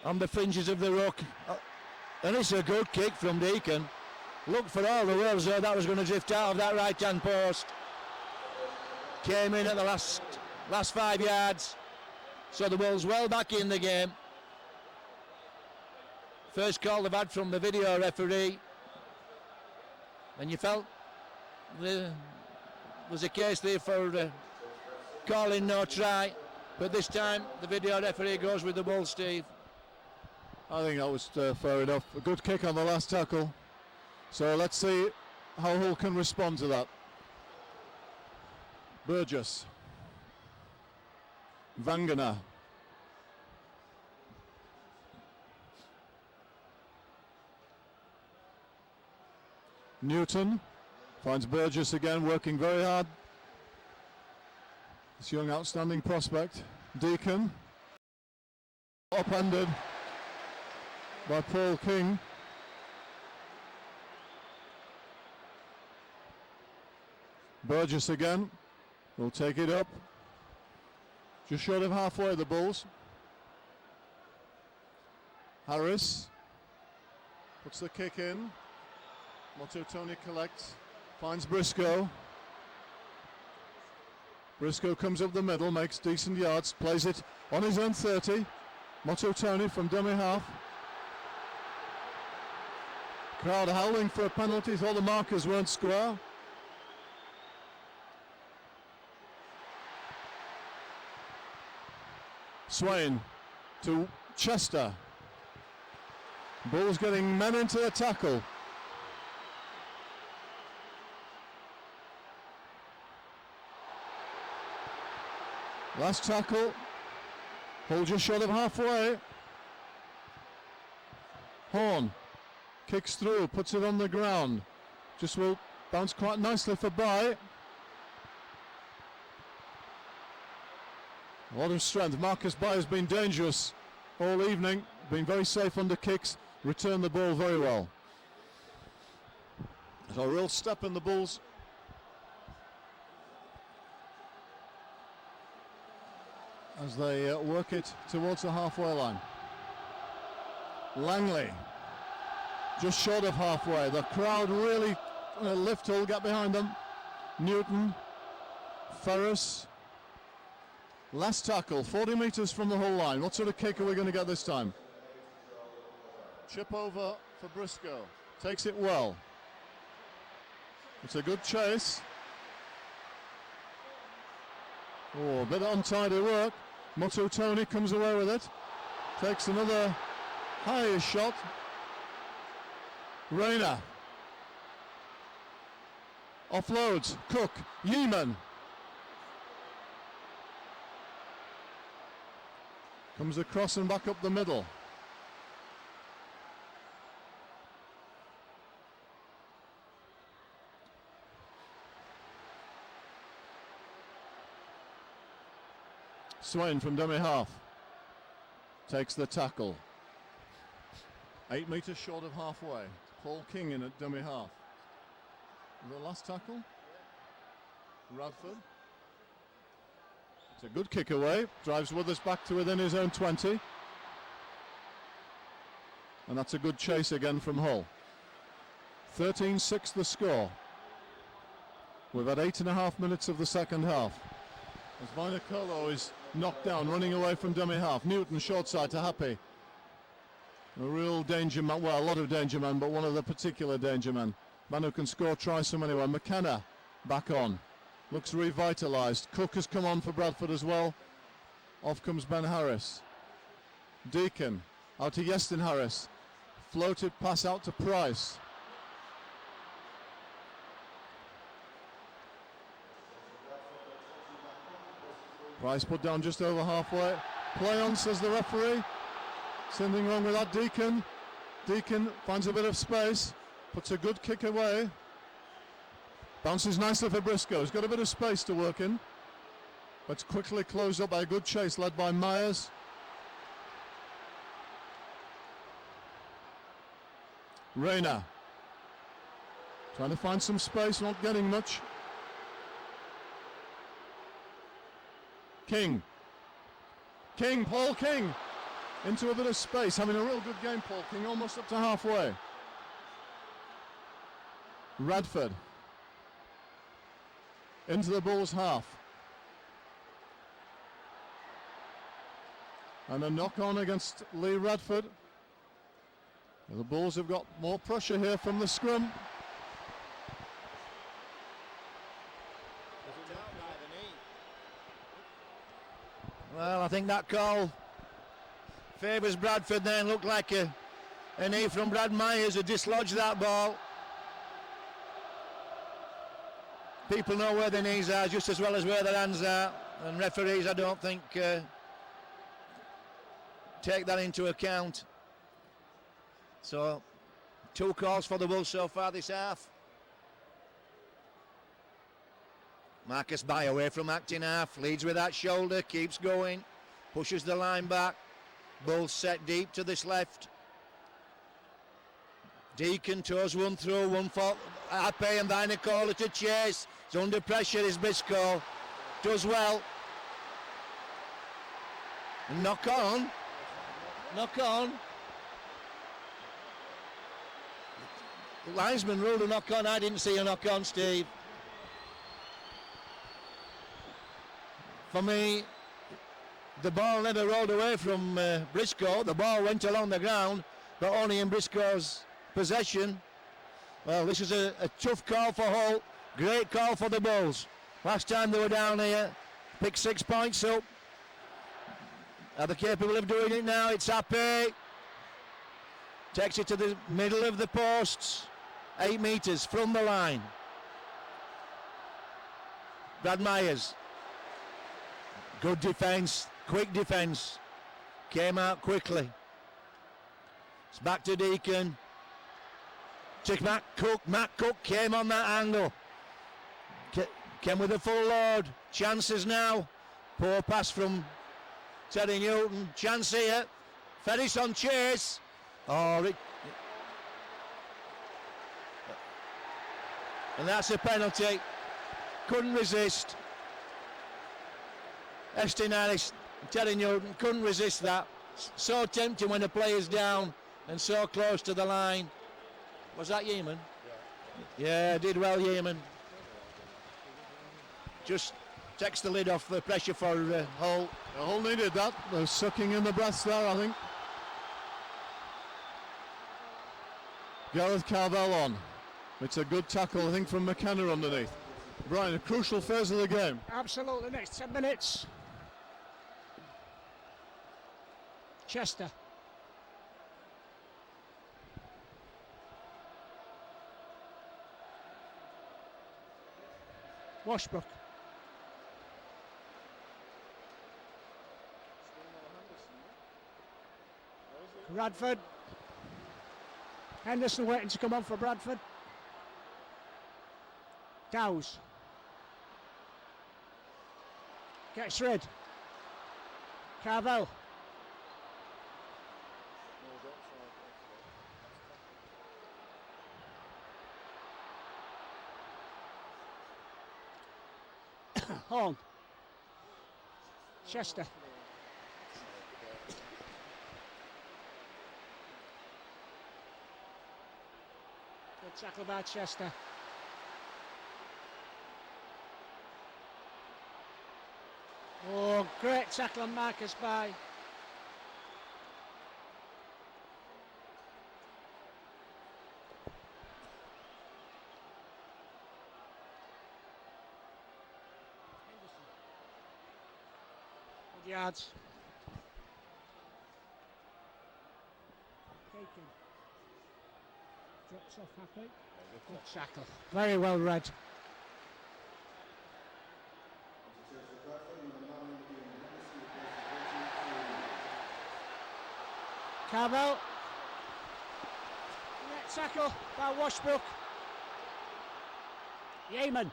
S5: on the fringes of the ruck. And it's a good kick from Deacon. Looked for all the world as though that was going to drift out of that right-hand post. Came in at the last 5 yards. So the Bulls well back in the game. First call they've had from the video referee. And you felt there was a case there for calling no try. But this time the video referee goes with the Bulls, Steve.
S3: I think that was fair enough. A good kick on the last tackle. So let's see how Hull can respond to that. Burgess. Vangana. Newton finds Burgess again, working very hard. This young outstanding prospect. Deacon. Upended by Paul King. Burgess again. Will take it up. Just short of halfway, the Bulls. Harris puts the kick in. Motto Tony collects, finds Briscoe. Briscoe comes up the middle, makes decent yards, plays it on his own 30. Motto Tony from dummy half. Crowd howling for a penalty, thought the markers weren't square. Swain to Chester. Bulls getting men into the tackle. Last tackle. Hull just short of halfway. Horn kicks through, puts it on the ground. Just will bounce quite nicely for Bye. A lot of strength. Marcus Bye has been dangerous all evening, been very safe under kicks, returned the ball very well. So a real step in the Bulls. As they work it towards the halfway line. Langley, just short of halfway. The crowd really lift Hull, get behind them. Newton, Ferris. Last tackle, 40 metres from the Hull line. What sort of kick are we going to get this time? Chip over for Briscoe. Takes it well. It's a good chase. Oh, a bit of untidy work. Motto Tony comes away with it. Takes another high shot. Rayner. Offloads. Cook. Yeeman. Comes across and back up the middle. Swain from dummy half. Takes the tackle. 8 metres short of halfway. Paul King in at dummy half. The last tackle. Bradford. It's a good kick away. Drives Withers back to within his own 20. And that's a good chase again from Hull. 13-6 the score. We've had 8.5 minutes of the second half. As Vainicolo is knocked down, running away from dummy half. Newton short side to Happy. A real danger man, well, a lot of danger men, but one of the particular danger men. Man who can score, try some anyway. McKenna back on. Looks revitalised. Cook has come on for Bradford as well. Off comes Ben Harris. Deacon out to Yeston Harris. Floated pass out to Price. Price put down just over halfway. Play on, says the referee. Something wrong with that, Deacon. Deacon finds a bit of space. Puts a good kick away. Bounces nicely for Briscoe. He's got a bit of space to work in. But quickly closed up by a good chase led by Myers. Rayner. Trying to find some space, not getting much. King. Paul King. Into a bit of space, having a real good game, Paul King, almost up to halfway. Radford. Into the Bulls half. And a knock on against Lee Radford. The Bulls have got more pressure here from the scrum.
S5: Well, I think that call favours Bradford then. Looked like a knee from Brad Myers who dislodged that ball. People know where their knees are just as well as where their hands are, and referees, I don't think, take that into account. So 2 calls for the Bulls so far this half. Marcus By away from acting half, leads with that shoulder, keeps going, pushes the line back. Bulls set deep to this left. Deacon toes one through, one for Ape and Vainicolo to chase. He's under pressure, is Briscoe. Does well. And knock on. The linesman ruled a knock on. I didn't see a knock on, Steve. For me, the ball never rolled away from Briscoe. The ball went along the ground, but only in Briscoe's possession. Well, this is a tough call for Hull. Great call for the Bulls. Last time they were down here, picked 6 points up. Are they capable of doing it now? It's Happy. Takes it to the middle of the posts. 8 metres from the line. Brad Myers. Good defence, quick defence. Came out quickly. It's back to Deacon. To Matt Cook. Matt Cook came on that angle. Came with a full load. Chances now. Poor pass from Terry Newton. Chance here. Ferris on chase. Oh, and that's a penalty. Couldn't resist. Estin Harris, Terry Newton couldn't resist that. So tempting when the player's down and so close to the line. Was that Yeaman? Yeah, did well, Yeaman. Just takes the lid off the pressure for Hull.
S3: Hull needed that. They're sucking in the breaths there, I think. Gareth Carvel on. It's a good tackle, I think, from McKenna underneath. Brian, a crucial phase of the game.
S2: Absolutely, next 10 minutes. Chester. Washbrook. Bradford. Henderson waiting to come on for Bradford. Dowes. Gets rid. Carvel. Horn. Chester. Good tackle by Chester. Oh, great tackle on Marcus by. Good yards. Taken. Drops off happy. Good tackle. Very well read. Carvel. Net tackle by Washbrook. Yeaman.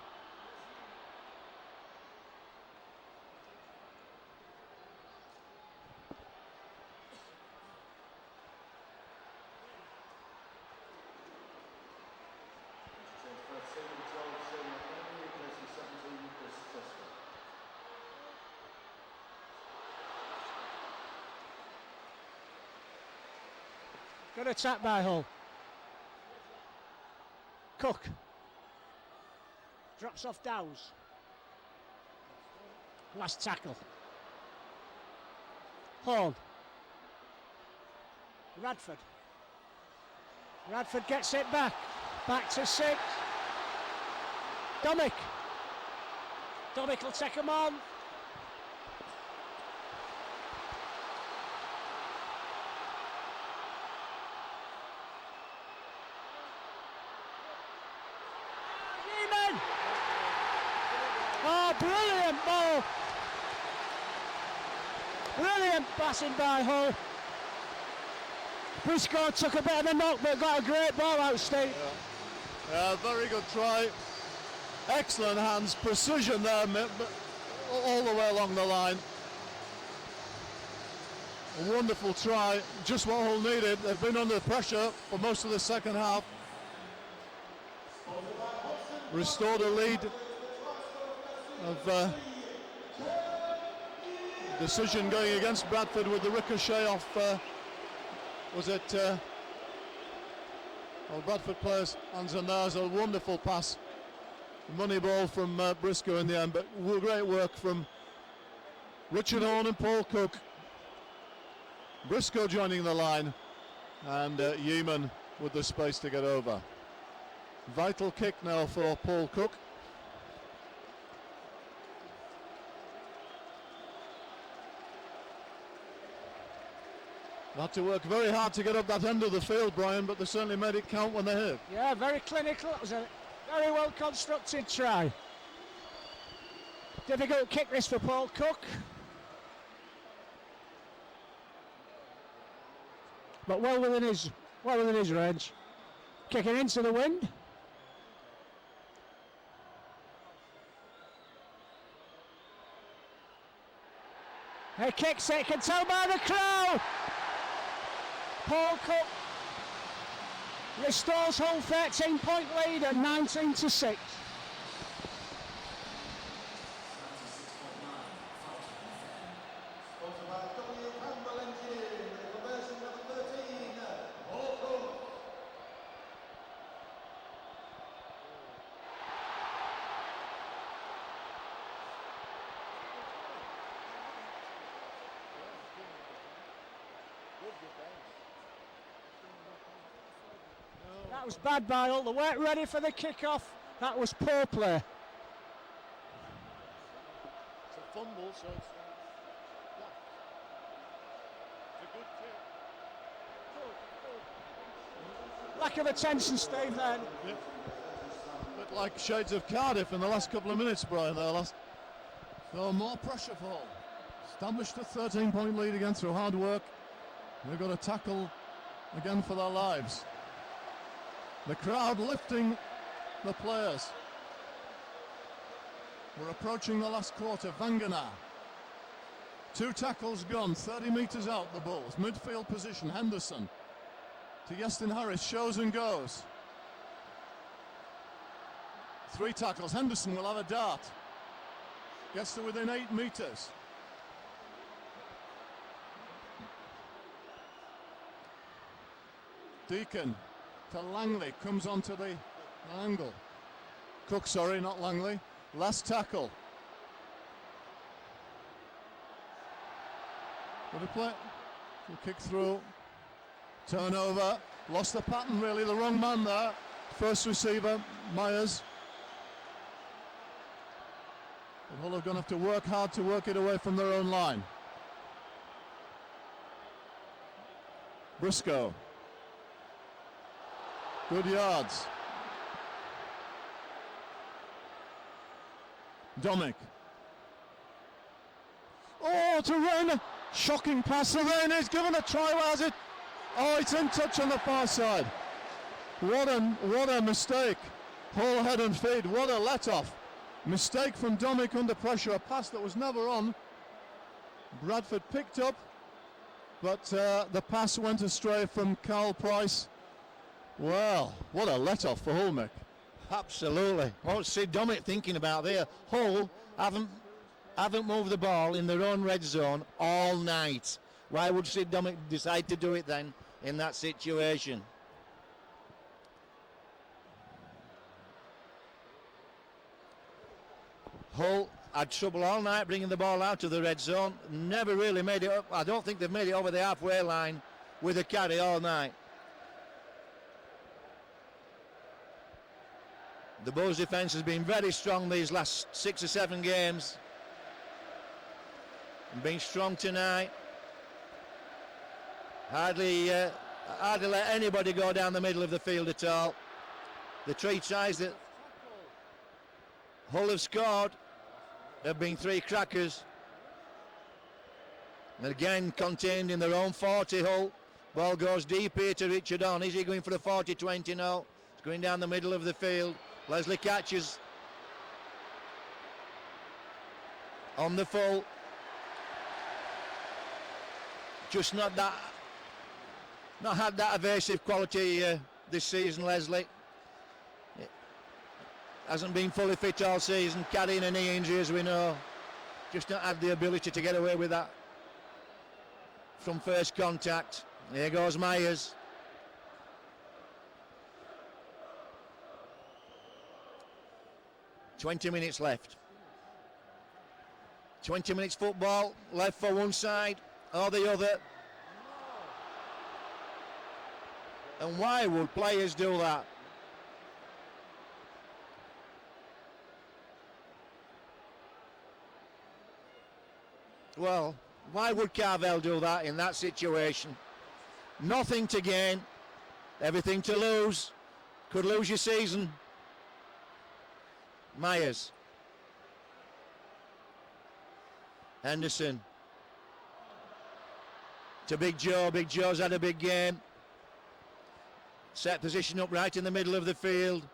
S2: Good attack by Hull. Cook. Drops off Dowes. Last tackle. Horn. Radford. Radford gets it back. Back to 6. Domick. Domick will take him on. Oh, brilliant ball! Brilliant passing by Hull. Briscoe took a bit of a knock but got a great ball out, Steve.
S3: Yeah, very good try. Excellent hands, precision there all the way along the line. A wonderful try, just what Hull needed. They've been under pressure for most of the second half. Restored a lead of decision going against Bradford with the ricochet off, was it, Bradford players' hands, and there's a wonderful pass. Money ball from Briscoe in the end, but great work from Richard Horn and Paul Cook. Briscoe joining the line, and Yeaman with the space to get over. Vital kick now for Paul Cook. They had to work very hard to get up that end of the field, Brian, but they certainly made it count when they hit.
S2: Yeah, very clinical. It was a very well constructed try. Difficult kick this for Paul Cook. But well within his range. Kicking into the wind. He kicks it, can tell by the crowd. Paul Cook restores Hull 13-point lead at 19-6. That was bad by Hull. They weren't ready for the kick-off. That was poor play.
S3: It's a fumble, so it's a good kick.
S2: Lack of attention, Steve, then.
S3: Yeah. Bit like shades of Cardiff in the last couple of minutes, Brian. So more pressure for Hull. Established a 13-point lead again through hard work. They've got to tackle again for their lives. The crowd lifting the players. We're approaching the last quarter. Vangana. 2 tackles gone, 30 metres out the Bulls. Midfield position, Henderson. To Yestin Harris, shows and goes. 3 tackles, Henderson will have a dart. Gets to within 8 metres. Deacon to Langley, comes onto the angle. Cook, sorry, not Langley. Last tackle. Good play. Good kick through. Turnover. Lost the pattern really. The wrong man there. First receiver, Myers. But Hull are going to have to work hard to work it away from their own line. Briscoe. Good yards. Domick. Oh, to Rayner. Shocking pass to Rayner. He's given a try. Where's it? Oh, it's in touch on the far side. What a mistake. Hull head and feet. What a let-off. Mistake from Domick under pressure. A pass that was never on. Bradford picked up, but the pass went astray from Carl Price. Well, what a let-off for Hull, Mick.
S5: Absolutely. What's Sid Domick thinking about there? Hull haven't moved the ball in their own red zone all night. Why would Sid Domick decide to do it then in that situation? Hull had trouble all night bringing the ball out of the red zone. Never really made it up. I don't think they've made it over the halfway line with a carry all night. The Bulls defence has been very strong these last 6 or 7 games. And been strong tonight. Hardly let anybody go down the middle of the field at all. The 3 tries that Hull have scored have been 3 crackers. And again contained in their own 40, Hull. Ball goes deep here to Richard On. Is he going for a 40-20 now? It's going down the middle of the field. Leslie catches on the full. Just not had that evasive quality this season, Leslie. Hasn't been fully fit all season, carrying a knee injury as we know. Just not had the ability to get away with that from first contact. Here goes Myers. "20 minutes left. 20 minutes football, left for one side or the other. And why would players do that? Well, why would Carvel do that in that situation? Nothing to gain, everything to lose. Could lose your season. Myers. Henderson. To Big Joe. Big Joe's had a big game. Set position up right in the middle of the field.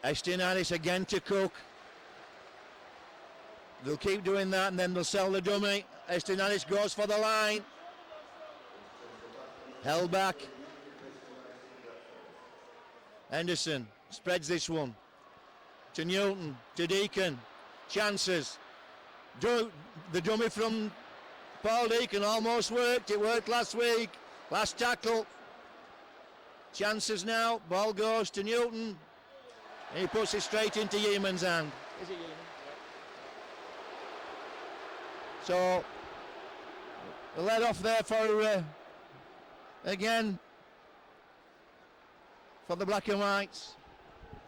S5: Estin Harris again to Cook. They'll keep doing that and then they'll sell the dummy. Estin Harris goes for the line. Held back. Henderson spreads this one. To Newton, to Deacon. Chances. The dummy from Paul Deacon almost worked. It worked last week. Last tackle. Chances now. Ball goes to Newton. He puts it straight into Yeaman's hand. Is it Yeaman? So, the let off there for, again, for the black and whites.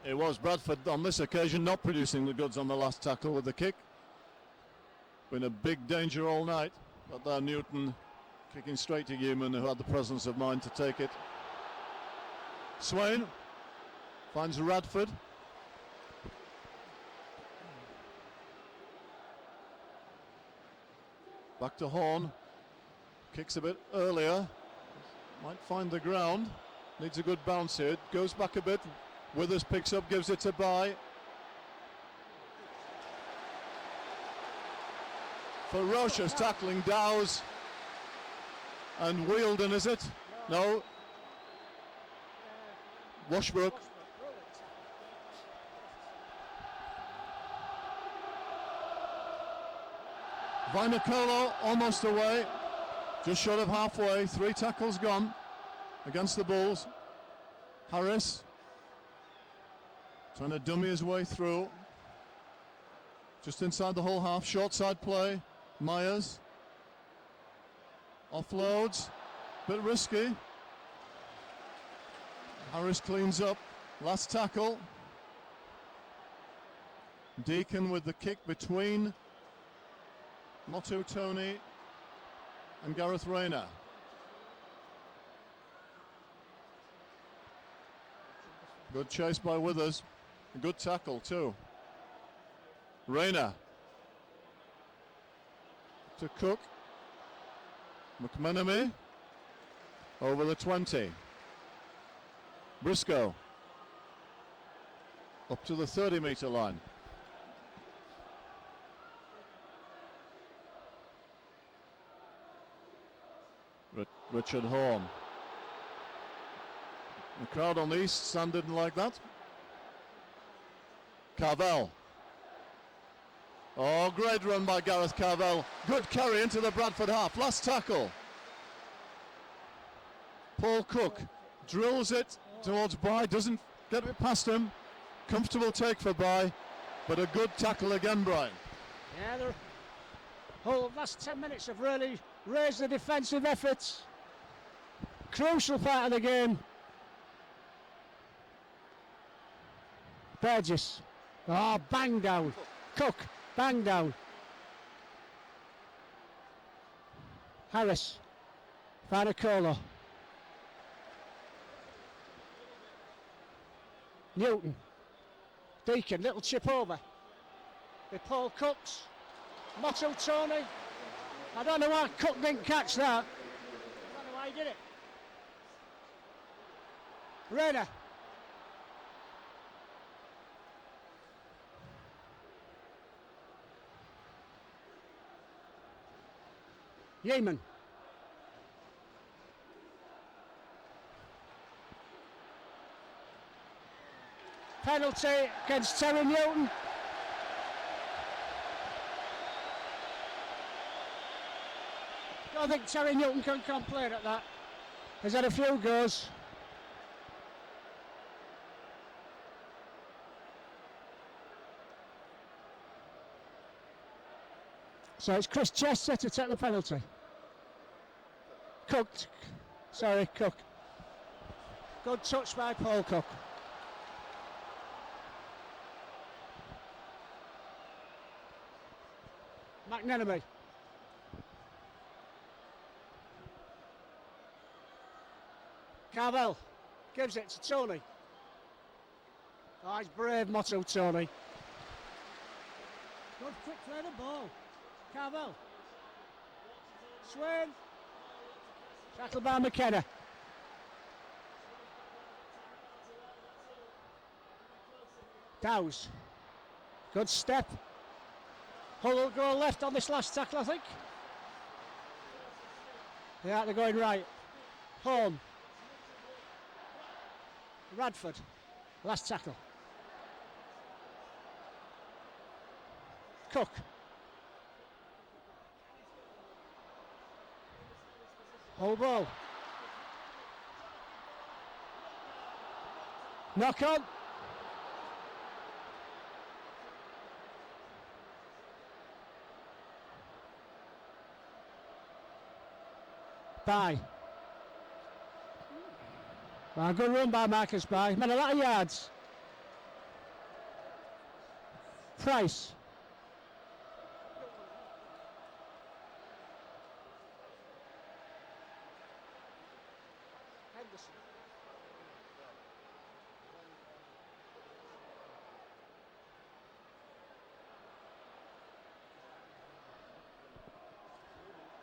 S3: It was Bradford on this occasion not producing the goods on the last tackle with the kick. Been a big danger all night, but there Newton kicking straight to Yeaman, who had the presence of mind to take it. Swain finds Radford. Back to Horn. Kicks a bit earlier. Might find the ground. Needs a good bounce here. Goes back a bit. Withers picks up, gives it to Bye. Ferocious tackling, Dowes. And Wielden, is it? No. Washbrook. Vainicolo almost away, just short of halfway. 3 tackles gone against the Bulls. Harris trying to dummy his way through. Just inside the whole half, short side play. Myers Offloads, bit risky. Harris cleans up, last tackle. Deacon with the kick between Motu Tony and Gareth Rayner. Good chase by Withers, a good tackle too. Rayner to Cook. McMenemy over the 20. Briscoe up to the 30-metre line. Richard Horn. The crowd on the east stand didn't like that. Carvel. Oh, great run by Gareth Carvel. Good carry into the Bradford half. Last tackle. Paul Cook drills it towards Bye, doesn't get it past him. Comfortable take for Bye, but a good tackle again, Brian.
S2: Yeah, the whole last 10 minutes have really raised the defensive efforts. Crucial part of the game. Burgess. Oh, bang down. Cook, bang down. Harris. Fanacolo. Newton. Deacon, little chip over. With Paul Cooks. Motto Tony. I don't know why Cook didn't catch that. I don't know why he did it. Rayner. Yeaman. Penalty against Terry Newton. Don't think Terry Newton can complain at that. He's had a few goes. So it's Chris Chester to take the penalty. Cook. Good touch by Paul Cook. McNenemy. Carvel gives it to Tony. Oh, he's brave, Motto Tony. Good quick play the ball. Carvel. Swain. Tackle by McKenna. Dowes. Good step. Hull will go left on this last tackle, I think. Yeah, they're going right. Home. Radford. Last tackle. Cook. Hull ball. Knock on. Bye. Well, good run by Marcus Bye. Made a lot of yards. Price. Henderson.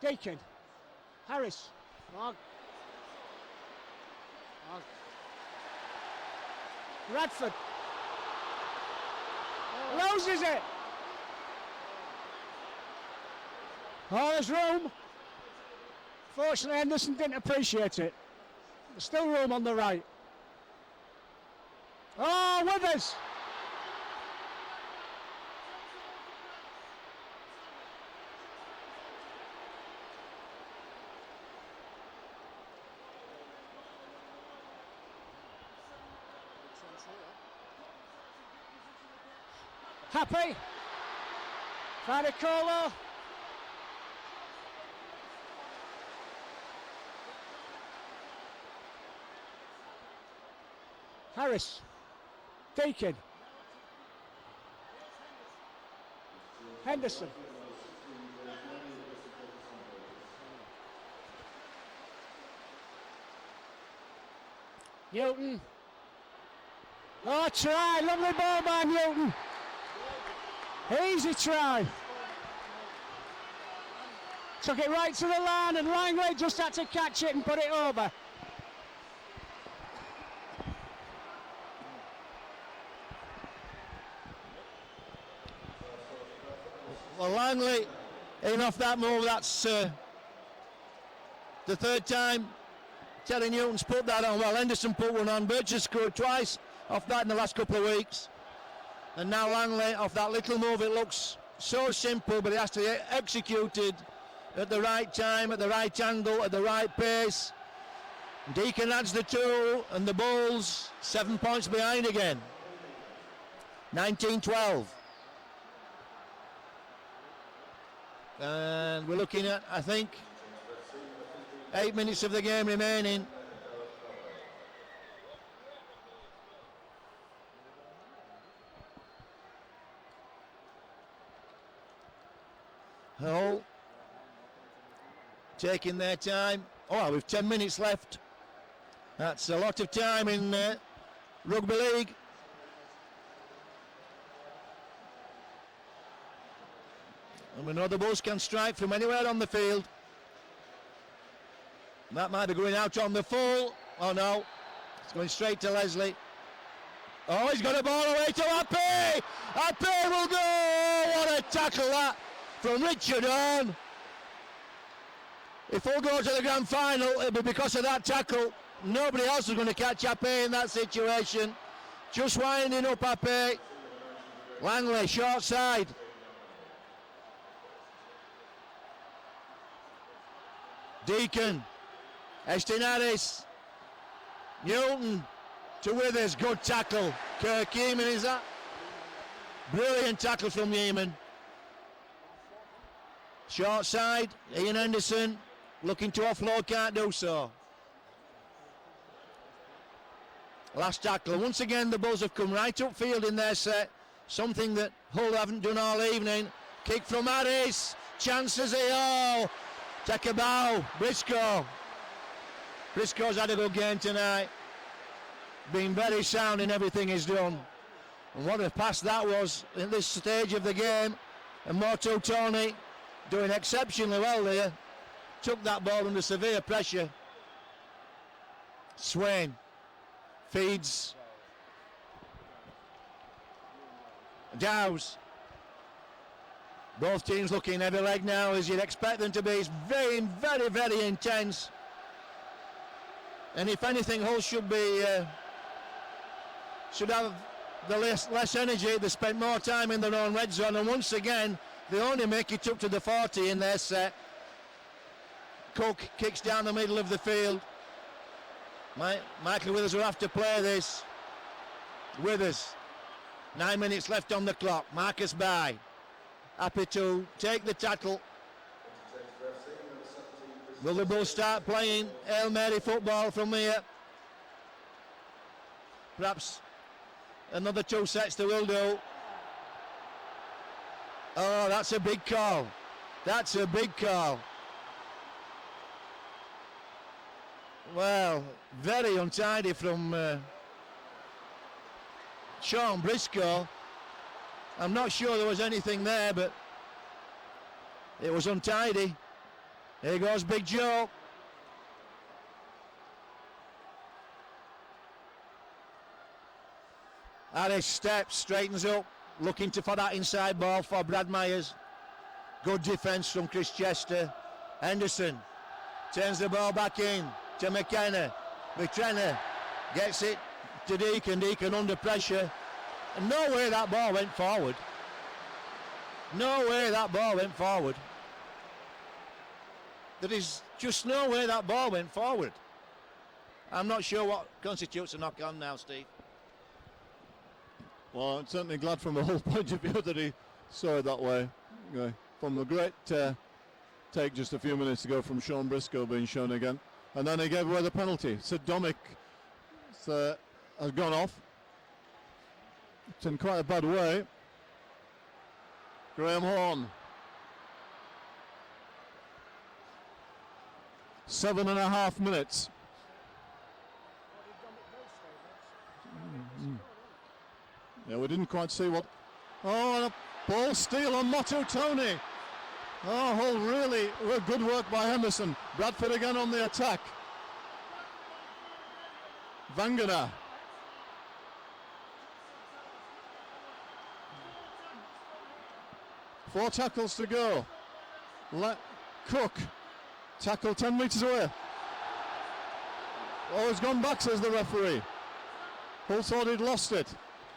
S2: Deacon. Harris. Radford. Loses it. Oh, there's room. Fortunately, Henderson didn't appreciate it. There's still room on the right. Oh, Withers. Happy. Fanacolo. Harris. Deacon. Henderson. Newton. Oh, try. Lovely ball by Newton. Easy try. Took it right to the line and Langley just had to catch it and put it over.
S5: Well, Langley in off that move. That's the third time Terry Newton's put that on. Well, Henderson put one on. Burgess scored twice off that in the last couple of weeks. And now Langley off that little move. It looks so simple, but it has to be executed at the right time, at the right angle, at the right pace. Deacon adds the 2 and the Bulls 7 points behind again. 19-12. And we're looking at, I think, 8 minutes of the game remaining. Hull taking their time. Oh, we've 10 minutes left. That's a lot of time in rugby league. And we know the Bulls can strike from anywhere on the field. That might be going out on the full. Oh no, it's going straight to Leslie. Oh, he's got a ball away to Ape. Ape will go. What a tackle that from Richard Horn. If we'll go to the grand final, it'll be because of that tackle. Nobody else is going to catch Ape in that situation. Just winding up Ape. Langley, short side. Deacon. Estin Harris. Newton to Withers. Good tackle. Kirk Yeaman, is that? Brilliant tackle from Yeaman. Short side. Ian Henderson looking to offload, can't do so. Last tackle. Once again, the Bulls have come right upfield in their set. Something that Hull haven't done all evening. Kick from Harris. Chances here. Oh, take a bow. Briscoe. Briscoe's had a good game tonight. Been very sound in everything he's done. And what a pass that was at this stage of the game. And Motu Tony doing exceptionally well there. Took that ball under severe pressure. Swain feeds. Dowes. Both teams looking heavy leg now, as you'd expect them to be. It's very, very, very intense. And if anything, Hull should have the less energy. They spent more time in their own red zone, and once again, they only make it up to the 40 in their set. Cook kicks down the middle of the field. Michael Withers will have to play this. Withers. 9 minutes left on the clock. Marcus By. Happy to take the tackle. Will the Bulls start playing Hail Mary football from here? Perhaps another 2 sets they will do. Oh, that's a big call. That's a big call. Well, very untidy from Sean Briscoe. I'm not sure there was anything there, but it was untidy. Here goes Big Joe. Harris steps, straightens up, looking for that inside ball for Brad Myers. Good defence from Chris Chester. Henderson turns the ball back in to McKenna. McKenna gets it to Deacon. Deacon under pressure. And no way that ball went forward. No way that ball went forward. There is just no way that ball went forward. I'm not sure what constitutes a knock-on now, Steve.
S3: Well, I'm certainly glad from the whole point of view that he saw it that way. From the great take just a few minutes ago from Sean Briscoe being shown again. And then he gave away the penalty. Sid Domick, a has gone off. It's in quite a bad way. Graham Horn. 7.5 minutes. Yeah, we didn't quite see what. Oh, and a ball steal on Motu Tony. Oh, really good work by Henderson. Bradford again on the attack. Vangana. Four tackles to go. Cook. Tackle 10 metres away. Oh, it's gone back, says the referee. Hull thought he'd lost it.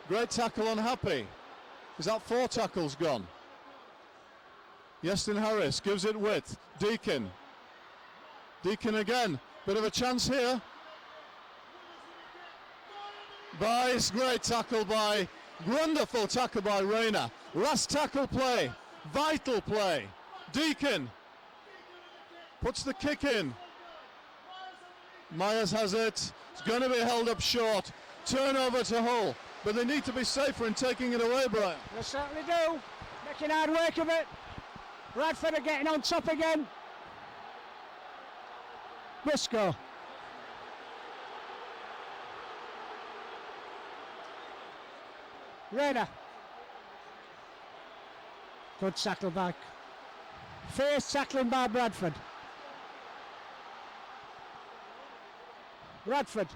S3: Great tackle on Happy. Is that 4 tackles gone? Yeston Harris gives it width. Deakin. Deakin again. Bit of a chance here. It's great tackle by, wonderful tackle by Rayner. Last tackle play. Vital play. Deakin puts the kick in. Myers has it. It's going to be held up short. Turnover to Hull. But they need to be safer in taking it away, Brian.
S2: They certainly do. Making hard work of it. Bradford are getting on top again. Briscoe. Rayner. Good tackle back. Fierce tackling by Bradford. Bradford.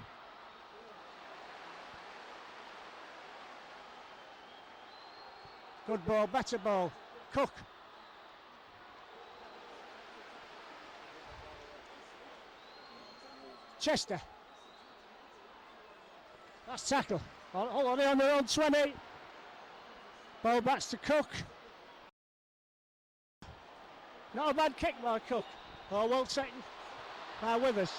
S2: Good ball, better ball. Cook. Chester. That's tackle. On their own 20. Ball backs to Cook. Not a bad kick by Cook. Oh, well taken by Withers.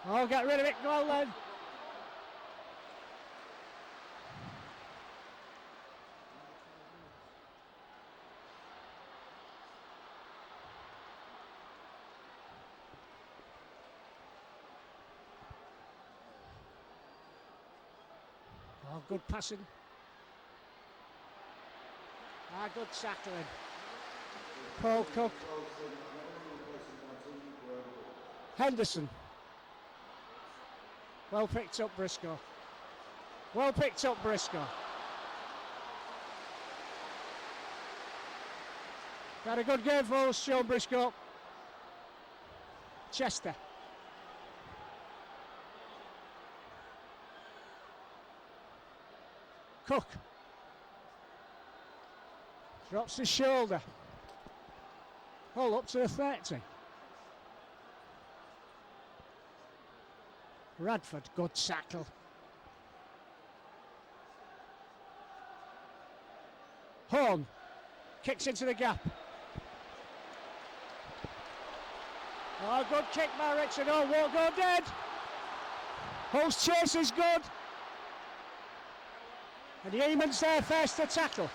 S2: Oh, get rid of it, goal then. Oh, good passing. Good tackling. Paul Cook. Henderson. Well picked up, Briscoe. Well picked up, Briscoe. Got a good game for us, Sean Briscoe. Chester. Cook. Drops his shoulder. All up to the 30. Radford, good tackle. Horn kicks into the gap. Oh, good kick by Richard. Oh, won't go dead. Hull's chase is good. And Yeaman's there first to tackle.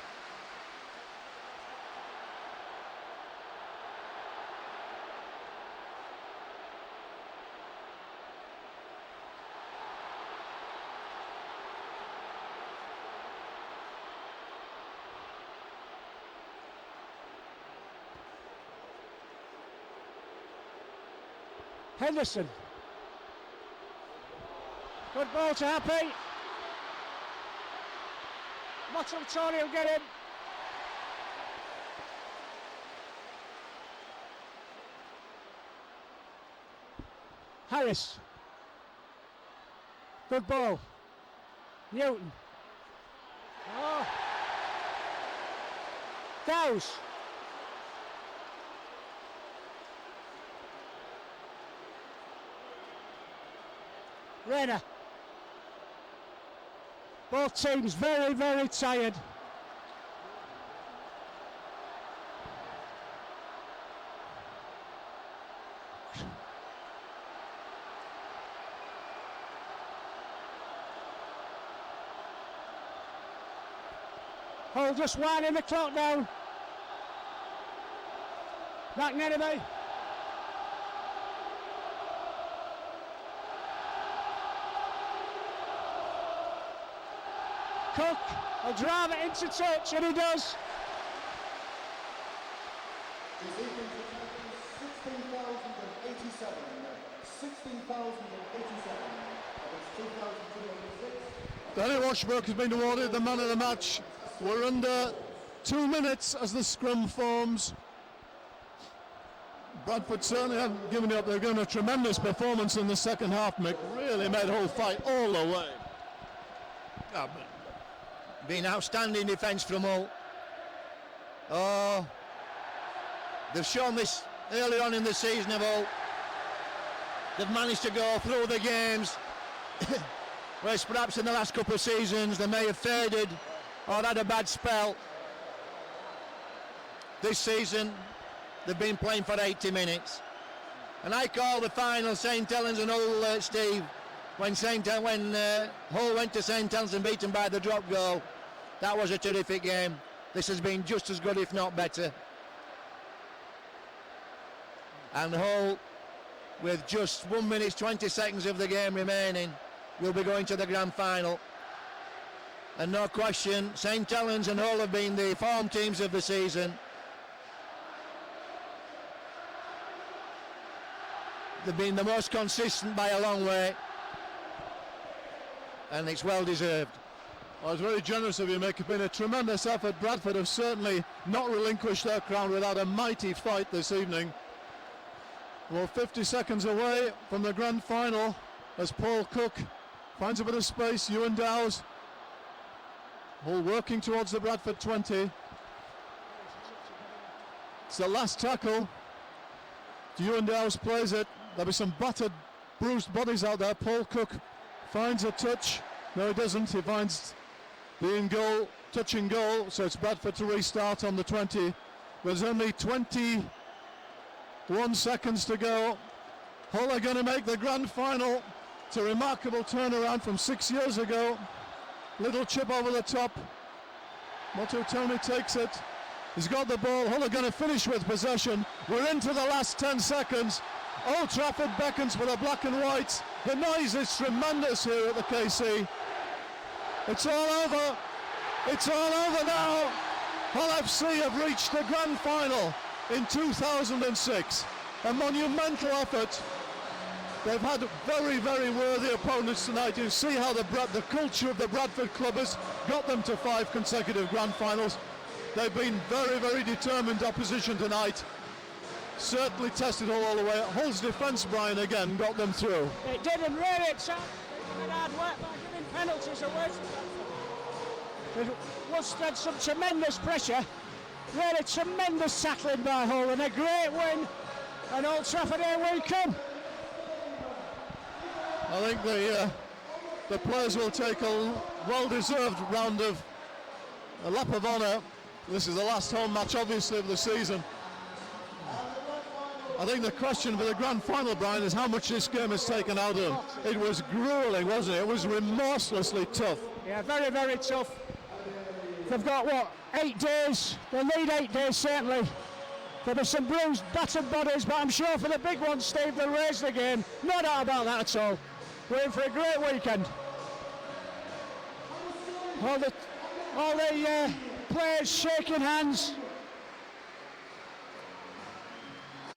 S2: Henderson. Good ball to Happy. Bottom Tony will get him. Harris. Good ball. Newton. Oh. Dowes. Rayner. Both teams very, very tired. Hull just winding the clock down. McNenemy. Cook will drive it into touch, and he does.
S4: 16,087. 16,087.
S3: Danny Washbrook has been awarded the man of the match. We're under 2 minutes as the scrum forms. Bradford certainly haven't given up. They've given a tremendous performance in the second half, Mick. Really made Hull fight all the way.
S5: Been outstanding defence from Hull. Oh, they've shown this earlier on in the season of Hull. They've managed to go through the games, whereas perhaps in the last couple of seasons they may have faded or had a bad spell. This season they've been playing for 80 minutes. And I call the final St Helens and Hull, Steve, when Hull went to St Helens and beaten by the drop goal. That was a terrific game. This has been just as good, if not better. And Hull, with just 1 minute 20 seconds of the game remaining, will be going to the grand final. And no question, St Helens and Hull have been the form teams of the season. They've been the most consistent by a long way, and it's well deserved.
S3: Well, it's very generous of you, Mick. It's been a tremendous effort. Bradford have certainly not relinquished their crown without a mighty fight this evening. Well, 50 seconds away from the grand final as Paul Cook finds a bit of space. Ewan Dowes all working towards the Bradford 20. It's the last tackle. Ewan Dowes plays it. There'll be some battered, bruised bodies out there. Paul Cook finds a touch. No, he doesn't. He finds the in goal, touch in goal. So it's Bradford to restart on the 20. There's only 21 seconds to go. Hull are going to make the grand final. It's a remarkable turnaround from 6 years ago. Little chip over the top. Mototoni takes it. He's got the ball. Hull are going to finish with possession. We're into the last 10 seconds. Old Trafford beckons for the black and white. The noise is tremendous here at the KC. It's all over. It's all over now. Hull FC have reached the grand final in 2006. A monumental effort. They've had very, very worthy opponents tonight. You see how the culture of the Bradford club has got them to 5 consecutive grand finals. They've been very, very determined opposition tonight. Certainly tested all the way. Hull's defence, Brian, again got them through.
S2: It didn't really. It's hard work by giving penalties away. It withstood some tremendous pressure. Really tremendous tackling by Hull and a great win. And Old Trafford, here we come.
S3: I think the players will take a well-deserved round of a lap of honour. This is the last home match, obviously, of the season. I think the question for the grand final, Brian, is how much this game has taken out of them. It was gruelling, wasn't it? It was remorselessly tough.
S2: Yeah, very, very tough. They've got, what, 8 days? They'll need 8 days, certainly. There'll be some bruised, battered bodies, but I'm sure for the big ones, Steve, they'll raise the game. No doubt about that at all. We're in for a great weekend. All the players shaking hands.